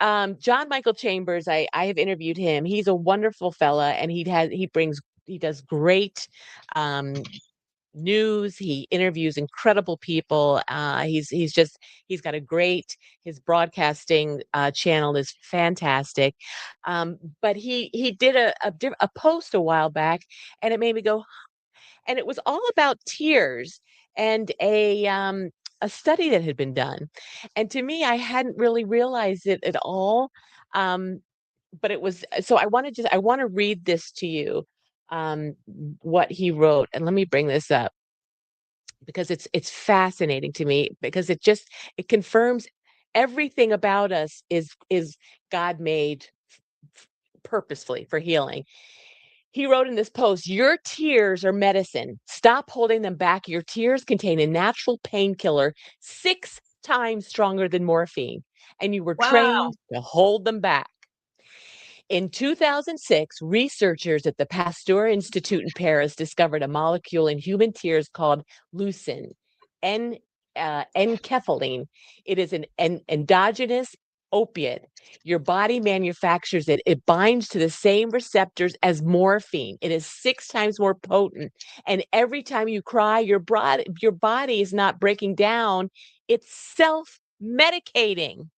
S1: John Michael Chambers, I have interviewed him. He's a wonderful fella, and he does great um, news. He interviews incredible people. He's got a great, his broadcasting channel is fantastic. But he did a post a while back, and it made me go, and it was all about tears and a study that had been done. And to me, I hadn't really realized it at all. Um, but it was so I want to read this to you, um, what he wrote. And let me bring this up because it's fascinating to me because it confirms everything about us is God made purposefully for healing. He wrote in this post, "Your tears are medicine. Stop holding them back. Your tears contain a natural painkiller 6 times stronger than morphine, and you were
S2: Wow.
S1: trained to hold them back." In 2006, researchers at the Pasteur Institute in Paris discovered a molecule in human tears called leucin, N, enkephaline. It is an endogenous opiate. Your body manufactures it. It binds to the same receptors as morphine. It is 6 times more potent. And every time you cry, your body is not breaking down. It's self-medicating.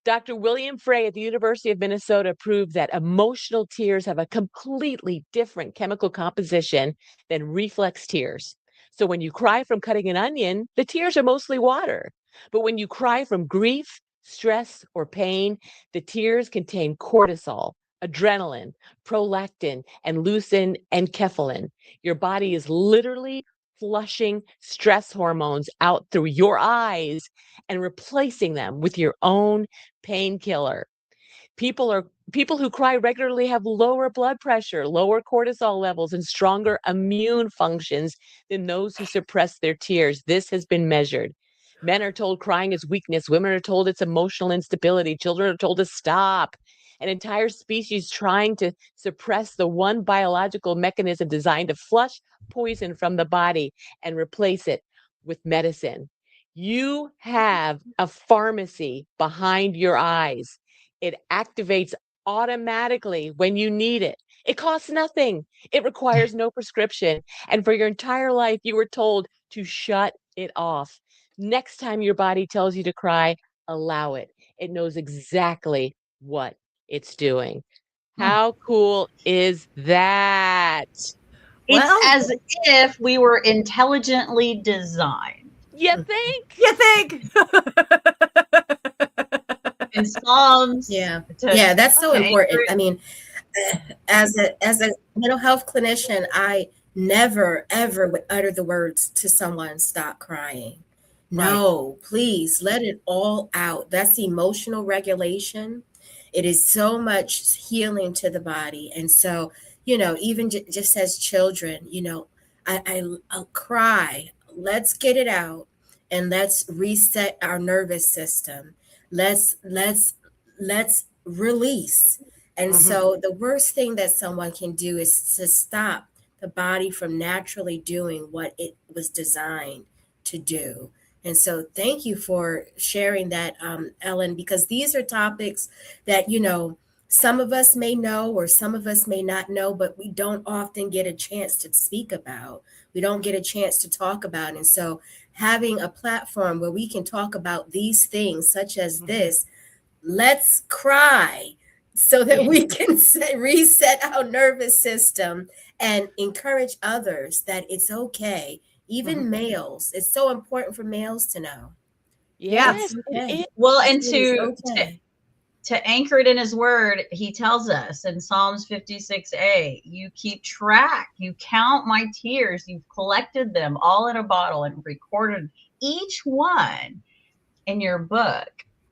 S1: Dr. William Frey at the University of Minnesota proved that emotional tears have a completely different chemical composition than reflex tears. So when you cry from cutting an onion, the tears are mostly water. But when you cry from grief, stress, or pain, the tears contain cortisol, adrenaline, prolactin, and leucin and enkephalin. Your body is literally flushing stress hormones out through your eyes and replacing them with your own painkiller. People who cry regularly have lower blood pressure, lower cortisol levels, and stronger immune functions than those who suppress their tears. This has been measured. Men are told crying is weakness. Women are told it's emotional instability. Children are told to stop. An entire species trying to suppress the one biological mechanism designed to flush poison from the body and replace it with medicine. You have a pharmacy behind your eyes. It activates automatically when you need it. It costs nothing. It requires no prescription. And for your entire life, you were told to shut it off. Next time your body tells you to cry, allow it. It knows exactly what it's doing. How cool is that?
S2: It's
S3: Well,
S2: as if we were intelligently designed.
S1: You think?
S3: you think?
S2: In Psalms,
S4: Yeah.
S2: to
S4: Yeah, that's so
S2: anchor
S4: important.
S2: it.
S4: I mean, as a mental health clinician, I never ever would utter the words to someone, stop crying.
S3: Right.
S4: No, please let it all out. That's emotional regulation. It is so much healing to the body. And so, even just as children, I'll cry. Let's get it out and let's reset our nervous system. Let's release. And
S3: Mhm.
S4: so the worst thing that someone can do is to stop the body from naturally doing what it was designed to do. And so thank you for sharing that, Ellen, because these are topics that, some of us may know or some of us may not know, but we don't often get a chance to speak about. We don't get a chance to talk about. And so having a platform where we can talk about these things, such as this, let's cry so that we can reset our nervous system and encourage others that it's okay. Even males, it's so important for males to know.
S3: Yeah.
S4: It's
S1: Yes, it
S4: okay.
S1: is.
S2: Well, and
S4: It is
S2: to
S4: okay.
S2: to anchor it in his word, he tells us in Psalms 56a, you keep track, you count my tears, you've collected them all in a bottle and recorded each one in your book.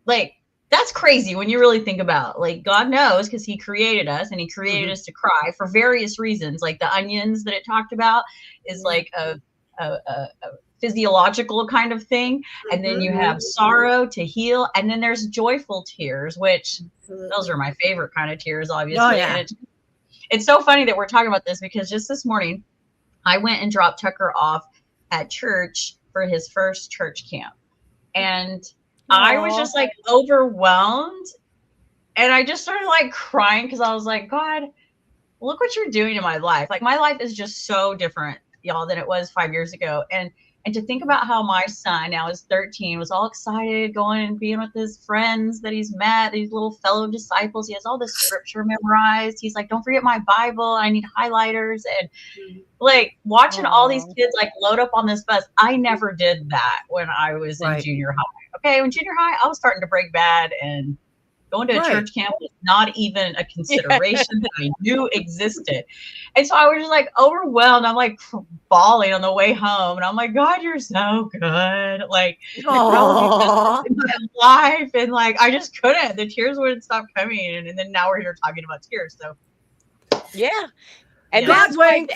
S2: Like, that's crazy when you really think about, like, God knows, because he created us and he created us to cry for various reasons. Like the onions that it talked about is like a physiological kind of thing, and then you have sorrow to heal, and then there's joyful tears, which those are my favorite kind of tears, obviously. And it's so funny that we're talking about this, because just this morning I went and dropped Tucker off at church for his first church camp, and I was just like overwhelmed, and I just started like crying, because I was like, God, look what you're doing in my life. Like, my life is just so different, y'all, than it was 5 years ago. And to think about how my son now is 13, was all excited going and being with his friends that he's met, these little fellow disciples. He has all this scripture memorized. He's like, don't forget my Bible. I need highlighters. And like watching all these kids like load up on this bus. I never did that when I was in junior high. Okay, in junior high, I was starting to break bad, and going to a church camp was not even a consideration that I knew existed. And so I was just like overwhelmed. I'm like bawling on the way home. And I'm like, God, you're so good. Like, in my life. And like, I just couldn't. The tears wouldn't stop coming. And then now we're here talking about tears. So,
S1: yeah. And that's why,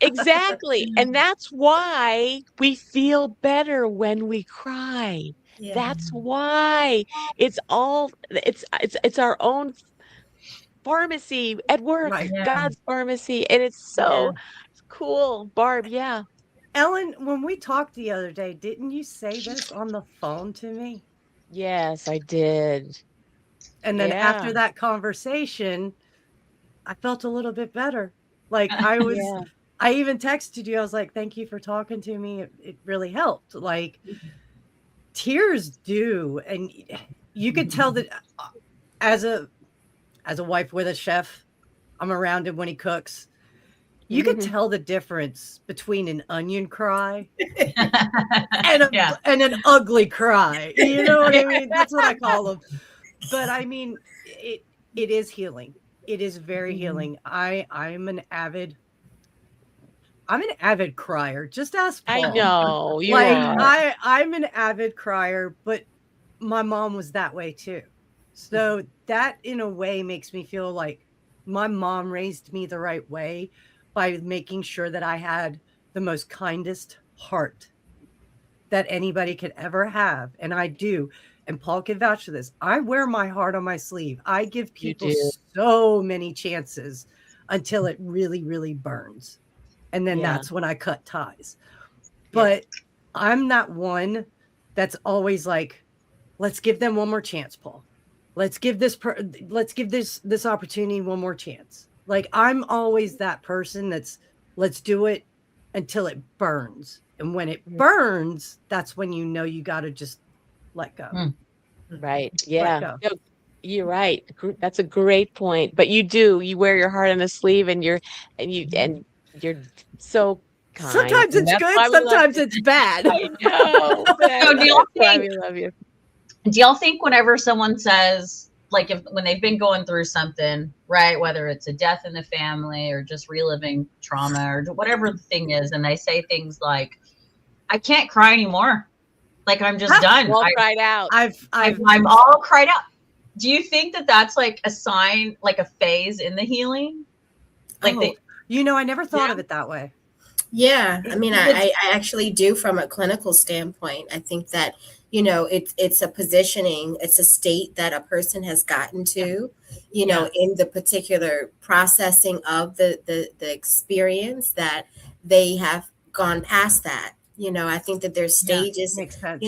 S1: exactly. And that's why we feel better when we cry. Yeah. That's why it's our own pharmacy at work, God's pharmacy. And it's so cool. Barb,
S3: Ellen, when we talked the other day, didn't you say this on the phone to me?
S1: Yes, I did.
S3: And then after that conversation, I felt a little bit better. Like I was, I even texted you. I was like, thank you for talking to me. It really helped. Like, tears do. And you could tell that as a wife with a chef, I'm around him when he cooks. You could tell the difference between an onion cry and an ugly cry. You know what I mean? That's what I call them. But I mean, it is healing. It is very healing. I'm an avid crier. Just ask Paul.
S1: I know. You
S3: are. I'm an avid crier, but my mom was that way too. So that in a way makes me feel like my mom raised me the right way by making sure that I had the most kindest heart that anybody could ever have. And I do. And Paul can vouch for this. I wear my heart on my sleeve. I give people so many chances until it really, really burns. And then that's when I cut ties. But I'm not one that's always like, let's give them one more chance, Paul. Let's give this opportunity one more chance. Like, I'm always that person that's, let's do it until it burns. And when it burns, that's when you know you got to just let go.
S1: Right. Yeah. No, you're right. That's a great point. But you wear your heart on the sleeve, and you're so kind.
S3: Sometimes it's good, sometimes it's bad.
S1: I know. We love you.
S2: Do y'all think whenever someone says, like, when they've been going through something, right, whether it's a death in the family or just reliving trauma or whatever the thing is, and they say things like, I can't cry anymore. Like, I'm just done.
S1: All cried out.
S2: I'm all cried out. Do you think that that's like a sign, like a phase in the healing? Like,
S3: I never thought of it that way.
S4: Yeah. I mean, I actually do from a clinical standpoint. I think that, it's a positioning, it's a state that a person has gotten to, in the particular processing of the experience, that they have gone past that. I think that there's stages,
S3: makes sense.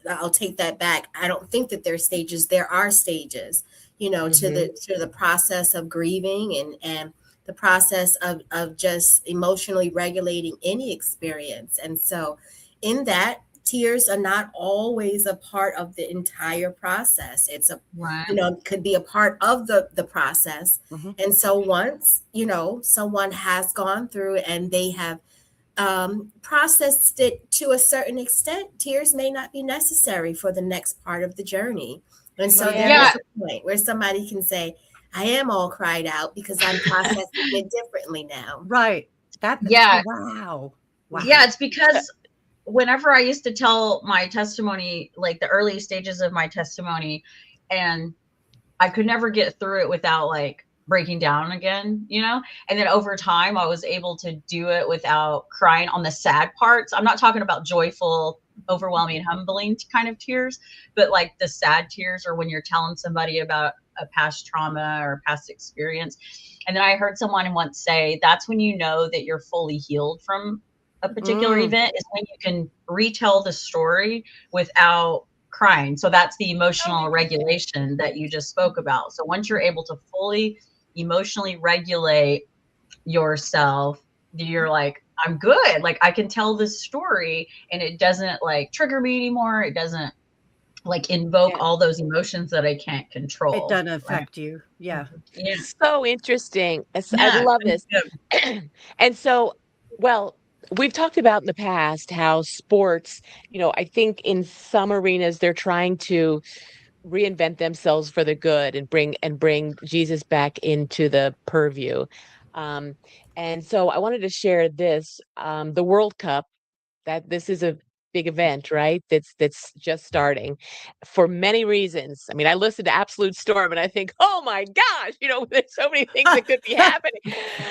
S4: I'll take that back. I don't think that there's stages. There are stages, to the process of grieving and the process of just emotionally regulating any experience. And so in that, tears are not always a part of the entire process. It's could be a part of the process. And so once, someone has gone through and they have processed it to a certain extent, tears may not be necessary for the next part of the journey. And so there
S2: Yeah.
S4: is a point where somebody can say, I am all cried out because I'm processing it differently now.
S3: Right.
S2: Yeah.
S3: Wow.
S2: Yeah, it's because whenever I used to tell my testimony, like the early stages of my testimony, and I could never get through it without like breaking down again, you know? And then over time, I was able to do it without crying on the sad parts. I'm not talking about joyful, overwhelming, humbling kind of tears, but like the sad tears, or when you're telling somebody about a past trauma or past experience. And then I heard someone once say, that's when you know that you're fully healed from a particular event, is when you can retell the story without crying. So that's the emotional regulation that you just spoke about. So once you're able to fully emotionally regulate yourself, you're like, I'm good. Like I can tell this story and it doesn't like trigger me anymore. It doesn't like invoke all those emotions that I can't control.
S3: It doesn't affect you. Yeah.
S2: Yeah.
S1: So interesting. I
S2: Yeah,
S1: love this. And so, well, we've talked about in the past how sports, I think in some arenas they're trying to reinvent themselves for the good and bring Jesus back into the purview. Um, and so I wanted to share this, the World Cup, that this is a big event, right? That's just starting for many reasons. I mean, I listen to Absolute Storm and I think, oh my gosh, there's so many things that could be happening.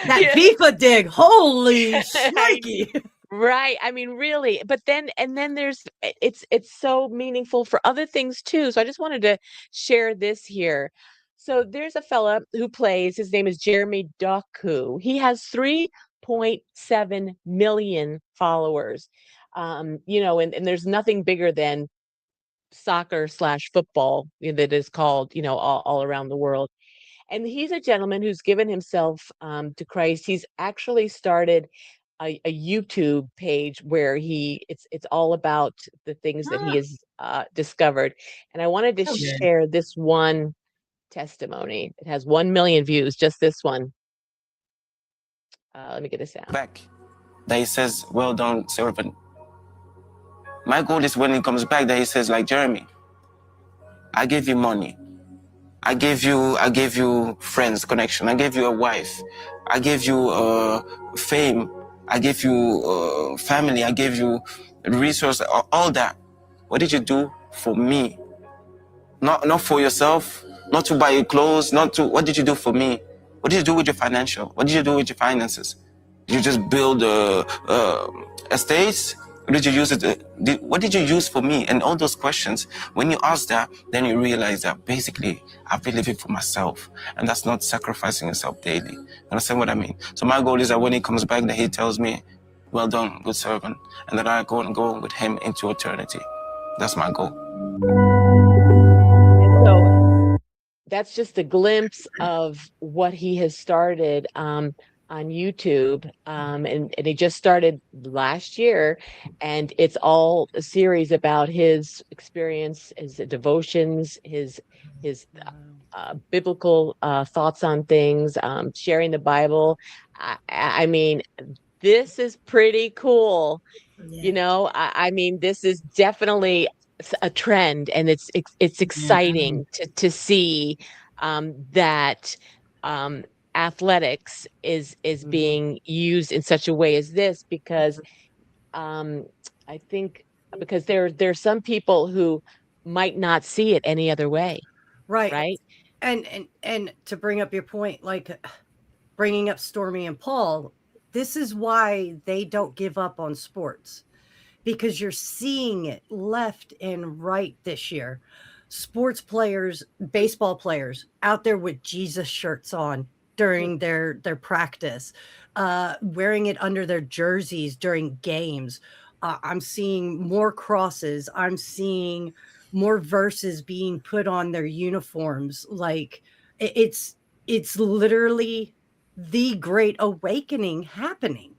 S3: That FIFA dig, holy shnikey.
S1: Right. I mean, really. But then there's it's so meaningful for other things too. So I just wanted to share this here. So there's a fella who plays, his name is Jeremy Doku. He has 3.7 million followers. And there's nothing bigger than soccer/football that is called, all around the world. And he's a gentleman who's given himself to Christ. He's actually started a YouTube page where it's all about the things that he has discovered. And I wanted to share this one testimony. It has 1 million views, just this one. Let me get this out.
S7: Back. That he says, well done, servant. My goal is when he comes back that he says, like, Jeremy, I gave you money. I gave you friends, connection. I gave you a wife. I gave you fame. I gave you family. I gave you resources, all that. What did you do for me? Not for yourself, not to buy you clothes, what did you do for me? What did you do with your financial? What did you do with your finances? Did you just build estates? Or did you use it? What did you use for me? And all those questions, when you ask that, then you realize that basically I've been living for myself. And that's not sacrificing yourself daily. Understand what I mean? So my goal is that when he comes back, that he tells me, well done, good servant. And that I go with him into eternity. That's my goal.
S1: And so that's just a glimpse of what he has started on YouTube. And he just started last year. And it's all a series about his experience, his devotions, his biblical thoughts on things, sharing the Bible. I mean, this is pretty cool.
S4: Yeah.
S1: I mean, this is definitely a trend, and it's exciting to see that athletics is being used in such a way as this, because I think because there's some people who might not see it any other way. Right.
S3: And to bring up your point, like bringing up Stormy and Paul, this is why they don't give up on sports, because you're seeing it left and right this year. Sports players, baseball players out there with Jesus shirts on during their practice, wearing it under their jerseys during games. I'm seeing more crosses. I'm seeing more verses being put on their uniforms. Like it's literally the great awakening happening.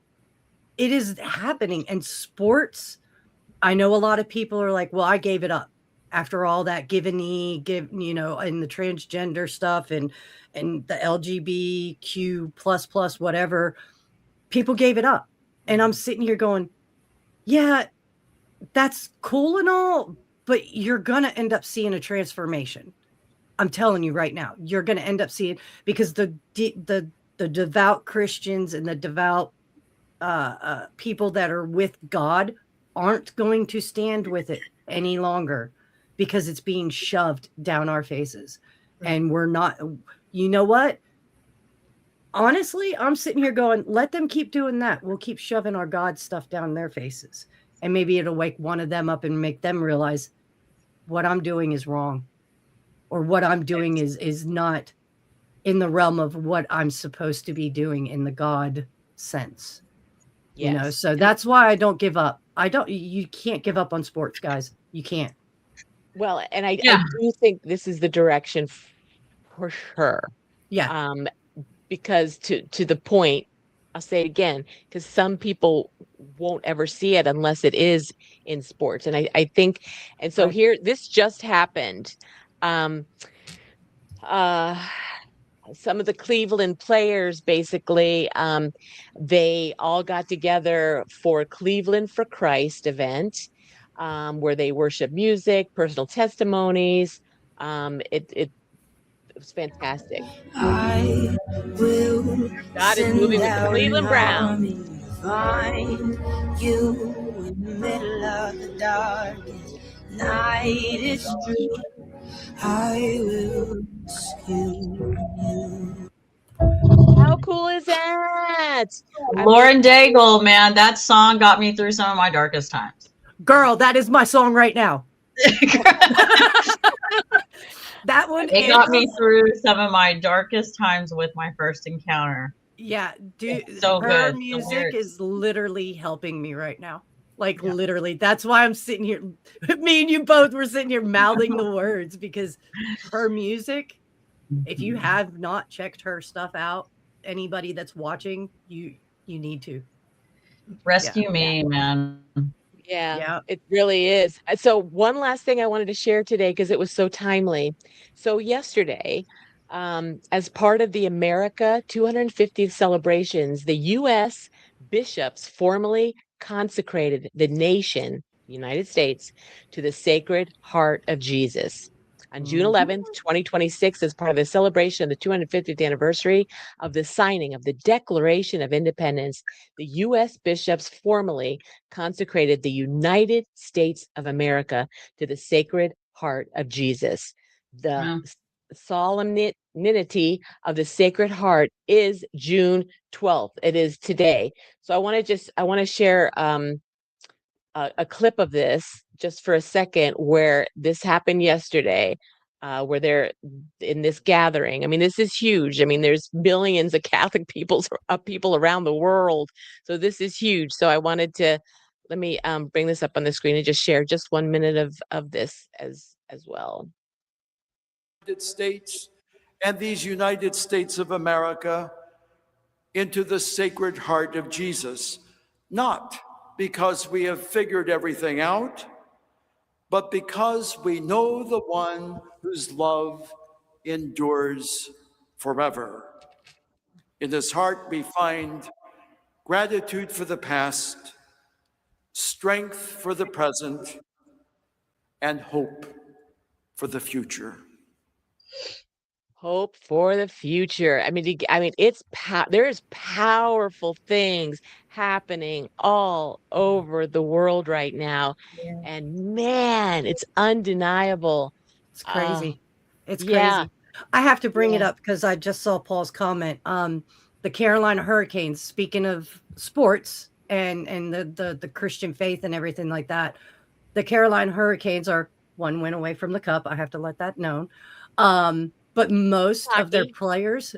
S3: It is happening. And sports, I know a lot of people are like, well, I gave it up after all that and the transgender stuff and the LGBTQ plus whatever. People gave it up. And I'm sitting here going, yeah, that's cool and all, but you're going to end up seeing a transformation. I'm telling you right now, you're going to end up seeing, because the devout Christians and the devout people that are with God aren't going to stand with it any longer, because it's being shoved down our faces. And we're not, you know what? Honestly, I'm sitting here going, let them keep doing that. We'll keep shoving our God stuff down their faces. And maybe it'll wake one of them up and make them realize what I'm doing is wrong, or what I'm doing is not in the realm of what I'm supposed to be doing in the God sense.
S1: Yes.
S3: You know, so that's why I don't give up. You can't give up on sports, guys. You can't.
S1: Well, and I do think this is the direction for sure.
S3: Yeah.
S1: Because to the point, I'll say it again, because some people won't ever see it unless it is in sports. And I think, and so here, this just happened. Some of the Cleveland players, basically, they all got together for a Cleveland for Christ event, where they worship music, personal testimonies. It was fantastic.
S8: I will
S1: God is moving with the Cleveland Browns.
S8: Find you in the middle of the darkest night. It's true. I will rescue you.
S1: How cool is that?
S2: Lauren Daigle, man, that song got me through some of my darkest times.
S3: Girl, that is my song right now. That one,
S2: it got me through some of my darkest times with my first encounter.
S3: Yeah, dude,
S2: so
S3: her
S2: good.
S3: music is literally helping me right now. Like, literally, that's why I'm sitting here. Me and you both were sitting here mouthing the words, because her music, if you have not checked her stuff out, anybody that's watching, you need to.
S2: Rescue me, man.
S1: Yeah, it really is. So one last thing I wanted to share today, because it was so timely. So yesterday, as part of the America 250th celebrations, the U.S. bishops formally consecrated the nation, United States, to the Sacred Heart of Jesus. On June 11th, 2026, as part of the celebration of the 250th anniversary of the signing of the Declaration of Independence, the U.S. bishops formally consecrated the United States of America to the Sacred Heart of Jesus. The solemnity of the Sacred Heart is June 12th. It is today. So I want to share a clip of this just for a second, where this happened yesterday, where they're in this gathering. I mean, this is huge. I mean, there's billions of Catholic people around the world. So this is huge. So I wanted to, let me bring this up on the screen and just share just 1 minute of this as well.
S9: United States and these United States of America into the Sacred Heart of Jesus, not because we have figured everything out, but because we know the one whose love endures forever. In his heart we find gratitude for the past, strength for the present, and hope for the future.
S1: Hope for the future. I mean, there's powerful things happening all over the world right now. Yeah. And man, it's undeniable.
S3: It's crazy. It's crazy. I have to bring it up because I just saw Paul's comment. The Carolina Hurricanes, speaking of sports and the Christian faith and everything like that, the Carolina Hurricanes are one win away from the cup. I have to let that known. But most of their players,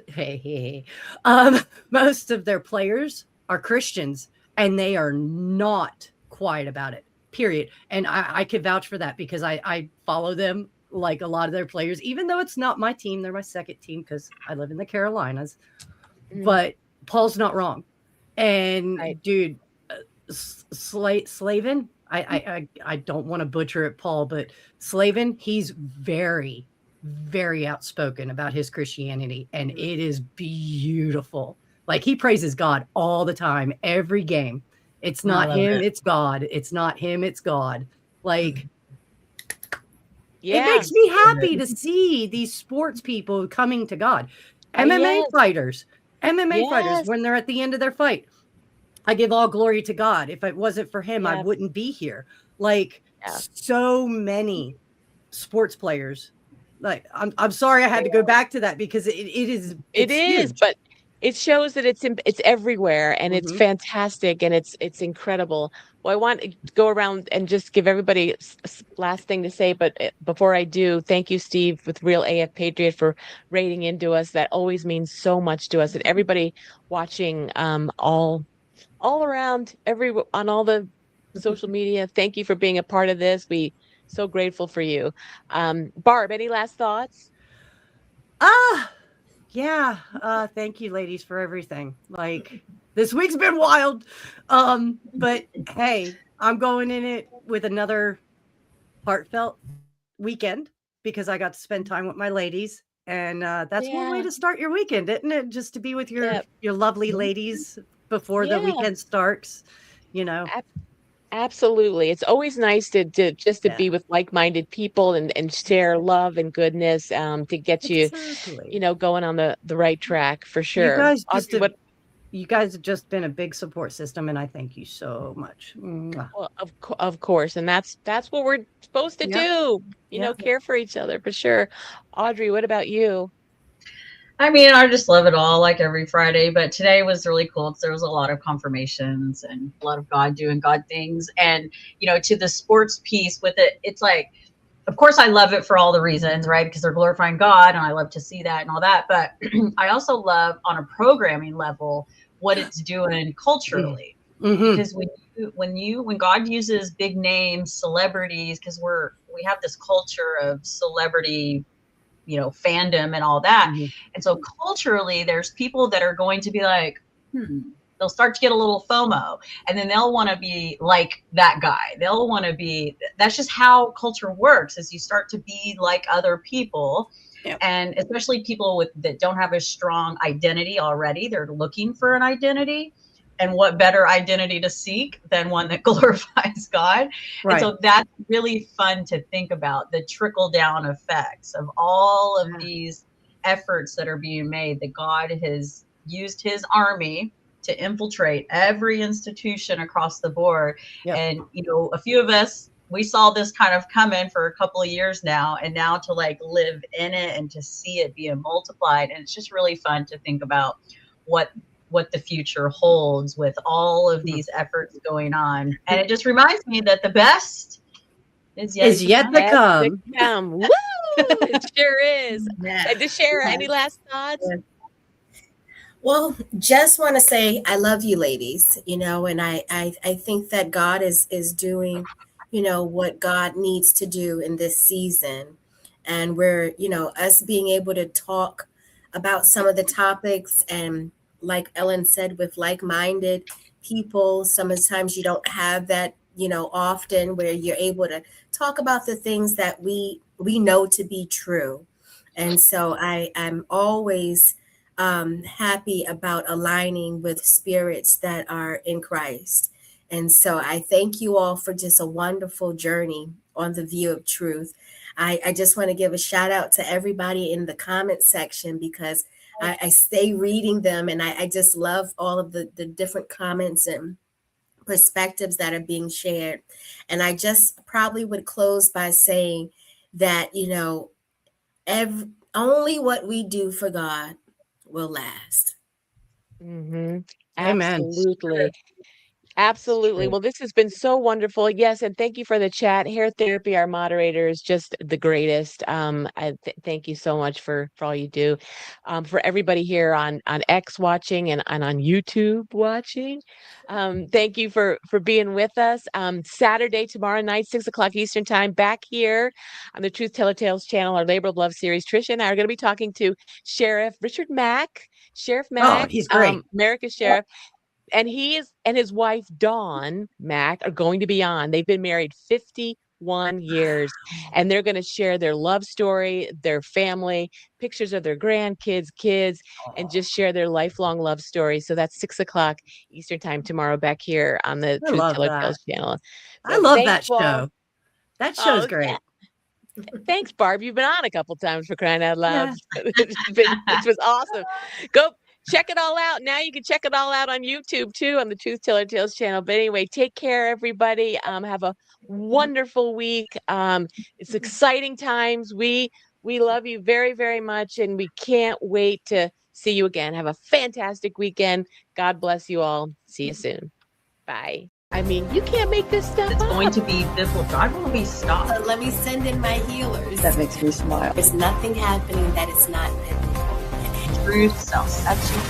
S3: most of their players are Christians, and they are not quiet about it, period. And I could vouch for that, because I follow them, like a lot of their players, even though it's not my team. They're my second team because I live in the Carolinas. But Paul's not wrong. And dude, Slavin, I don't want to butcher it, Paul, but Slavin, he's very, very outspoken about his Christianity, and it is beautiful. Like, he praises God all the time, every game. It's
S2: I
S3: not
S2: love
S3: him,
S2: it.
S3: it's God. It's not him, it's God. Like, it
S1: Yeah.
S3: makes me happy to see these sports people coming to God. MMA
S1: Yes.
S3: fighters, MMA fighters,
S1: Yes.
S3: when they're at the end of their fight, I give all glory to God. If it wasn't for him, I
S1: Yes.
S3: wouldn't be here. Like,
S1: Yeah.
S3: so many sports players. Like, I'm sorry I had to go back to that because
S1: It
S3: it's
S1: is,
S3: huge.
S1: but it shows that it's everywhere and it's
S3: Mhm.
S1: fantastic and it's incredible. Well, I want to go around and just give everybody last thing to say, but before I do, thank you, Steve, with Real AF Patriot for rating into us. That always means so much to us. And everybody watching, all around, on all the social media, thank you for being a part of this. We so grateful for you. Barb, any last thoughts?
S3: Ah, yeah. Thank you, ladies, for everything. Like, this week's been wild. But hey, I'm going in it with another heartfelt weekend because I got to spend time with my ladies. And that's one way
S1: Yeah.
S3: to start your weekend, isn't it? Just to be with
S1: Yeah.
S3: your lovely ladies before the
S1: Yeah.
S3: weekend starts, you know.
S1: Ab- Absolutely. It's always nice to just to
S3: Yeah.
S1: be with like-minded people and share love and goodness, to get you,
S3: Exactly.
S1: going on the right track for
S3: You
S1: sure.
S3: guys just
S1: Audrey,
S3: have
S1: what
S3: you guys have just been a big support system, and I thank you so much. Mwah.
S1: well, of course, and that's what we're supposed to
S3: Yeah,
S1: do,
S3: yeah.
S1: care for each other for sure. Audrey, what about you?
S2: I mean, I just love it all like every Friday, but today was really cool because there was a lot of confirmations and a lot of God doing God things. And, to the sports piece with it, it's like, of course, I love it for all the reasons, right? Because they're glorifying God and I love to see that and all that. But I also love on a programming level what it's doing culturally.
S3: Mm-hmm.
S2: Because when God uses big names, celebrities, because we have this culture of celebrity fandom and all that.
S3: Mm-hmm.
S2: And so culturally, there's people that are going to be like, they'll start to get a little FOMO and then they'll want to be like that guy. They'll want to be, that's just how culture works as you start to be like other people.
S3: Yep.
S2: And especially people that don't have a strong identity already, they're looking for an identity. And what better identity to seek than one that glorifies God?
S3: Right.
S2: And so that's really fun to think about, the trickle down effects of all of these efforts that are being made, that God has used his army to infiltrate every institution across the board.
S3: Yep.
S2: And, a few of us, we saw this kind of come in for a couple of years now, and now to like live in it and to see it being multiplied. And it's just really fun to think about what the future holds with all of these efforts going on. And it just reminds me that the best is yet to come.
S3: to come.
S1: Woo! It sure is.
S4: Yeah.
S1: And DeShera, any last thoughts?
S4: Well, just want to say I love you, ladies. And I think that God is doing, what God needs to do in this season, and we're, us being able to talk about some of the topics, and like Ellen said, with like-minded people. Sometimes you don't have that, often, where you're able to talk about the things that we know to be true. And so I'm always happy about aligning with spirits that are in Christ. And so I thank you all for just a wonderful journey on the View of Truth. I just want to give a shout out to everybody in the comment section, because I stay reading them, and I just love all of the different comments and perspectives that are being shared. And I just probably would close by saying that, only what we do for God will last.
S1: Mm-hmm.
S3: Amen.
S1: Absolutely. Absolutely. Well, this has been so wonderful. Yes, and thank you for the chat. Hair Therapy, our moderators, just the greatest. I thank you so much for all you do. For everybody here on X watching and on YouTube watching, thank you for being with us. Saturday, tomorrow night, 6 o'clock Eastern time, back here on the Truth Teller Tales channel, our Labor of Love series. Trisha and I are going to be talking to Sheriff Richard Mack, Sheriff
S3: Oh,
S1: Mack,
S3: he's great.
S1: America's Sheriff. And he and his wife Dawn Mack are going to be on. They've been married 50 years. And they're going to share their love story, their family, pictures of their grandkids, kids, and just share their lifelong love story. So that's 6:00 Eastern time tomorrow back here on the
S3: I
S1: Truth
S3: love
S1: Teller
S3: that.
S1: Tales channel.
S3: I
S1: So
S3: love
S1: thanks,
S3: that
S1: Paul.
S3: show. That show's
S1: Oh,
S3: great.
S1: yeah. Thanks, Barb. You've been on a couple times, for crying out loud.
S3: Yeah.
S1: It was awesome. Go check it all out. Now you can check it all out on YouTube too, on the Truth Teller Tales channel. But anyway, take care, everybody. Have a wonderful week. It's exciting times. We love you very, very much, and we can't wait to see you again. Have a fantastic weekend. God bless you all. See you soon. Bye. I mean, you can't make this stuff
S2: It's
S1: up.
S2: going to be biblical. I will be stopped.
S4: But let me send in my healers.
S10: That makes me smile.
S4: There's nothing happening that is not biblical.
S2: Truth self-sets you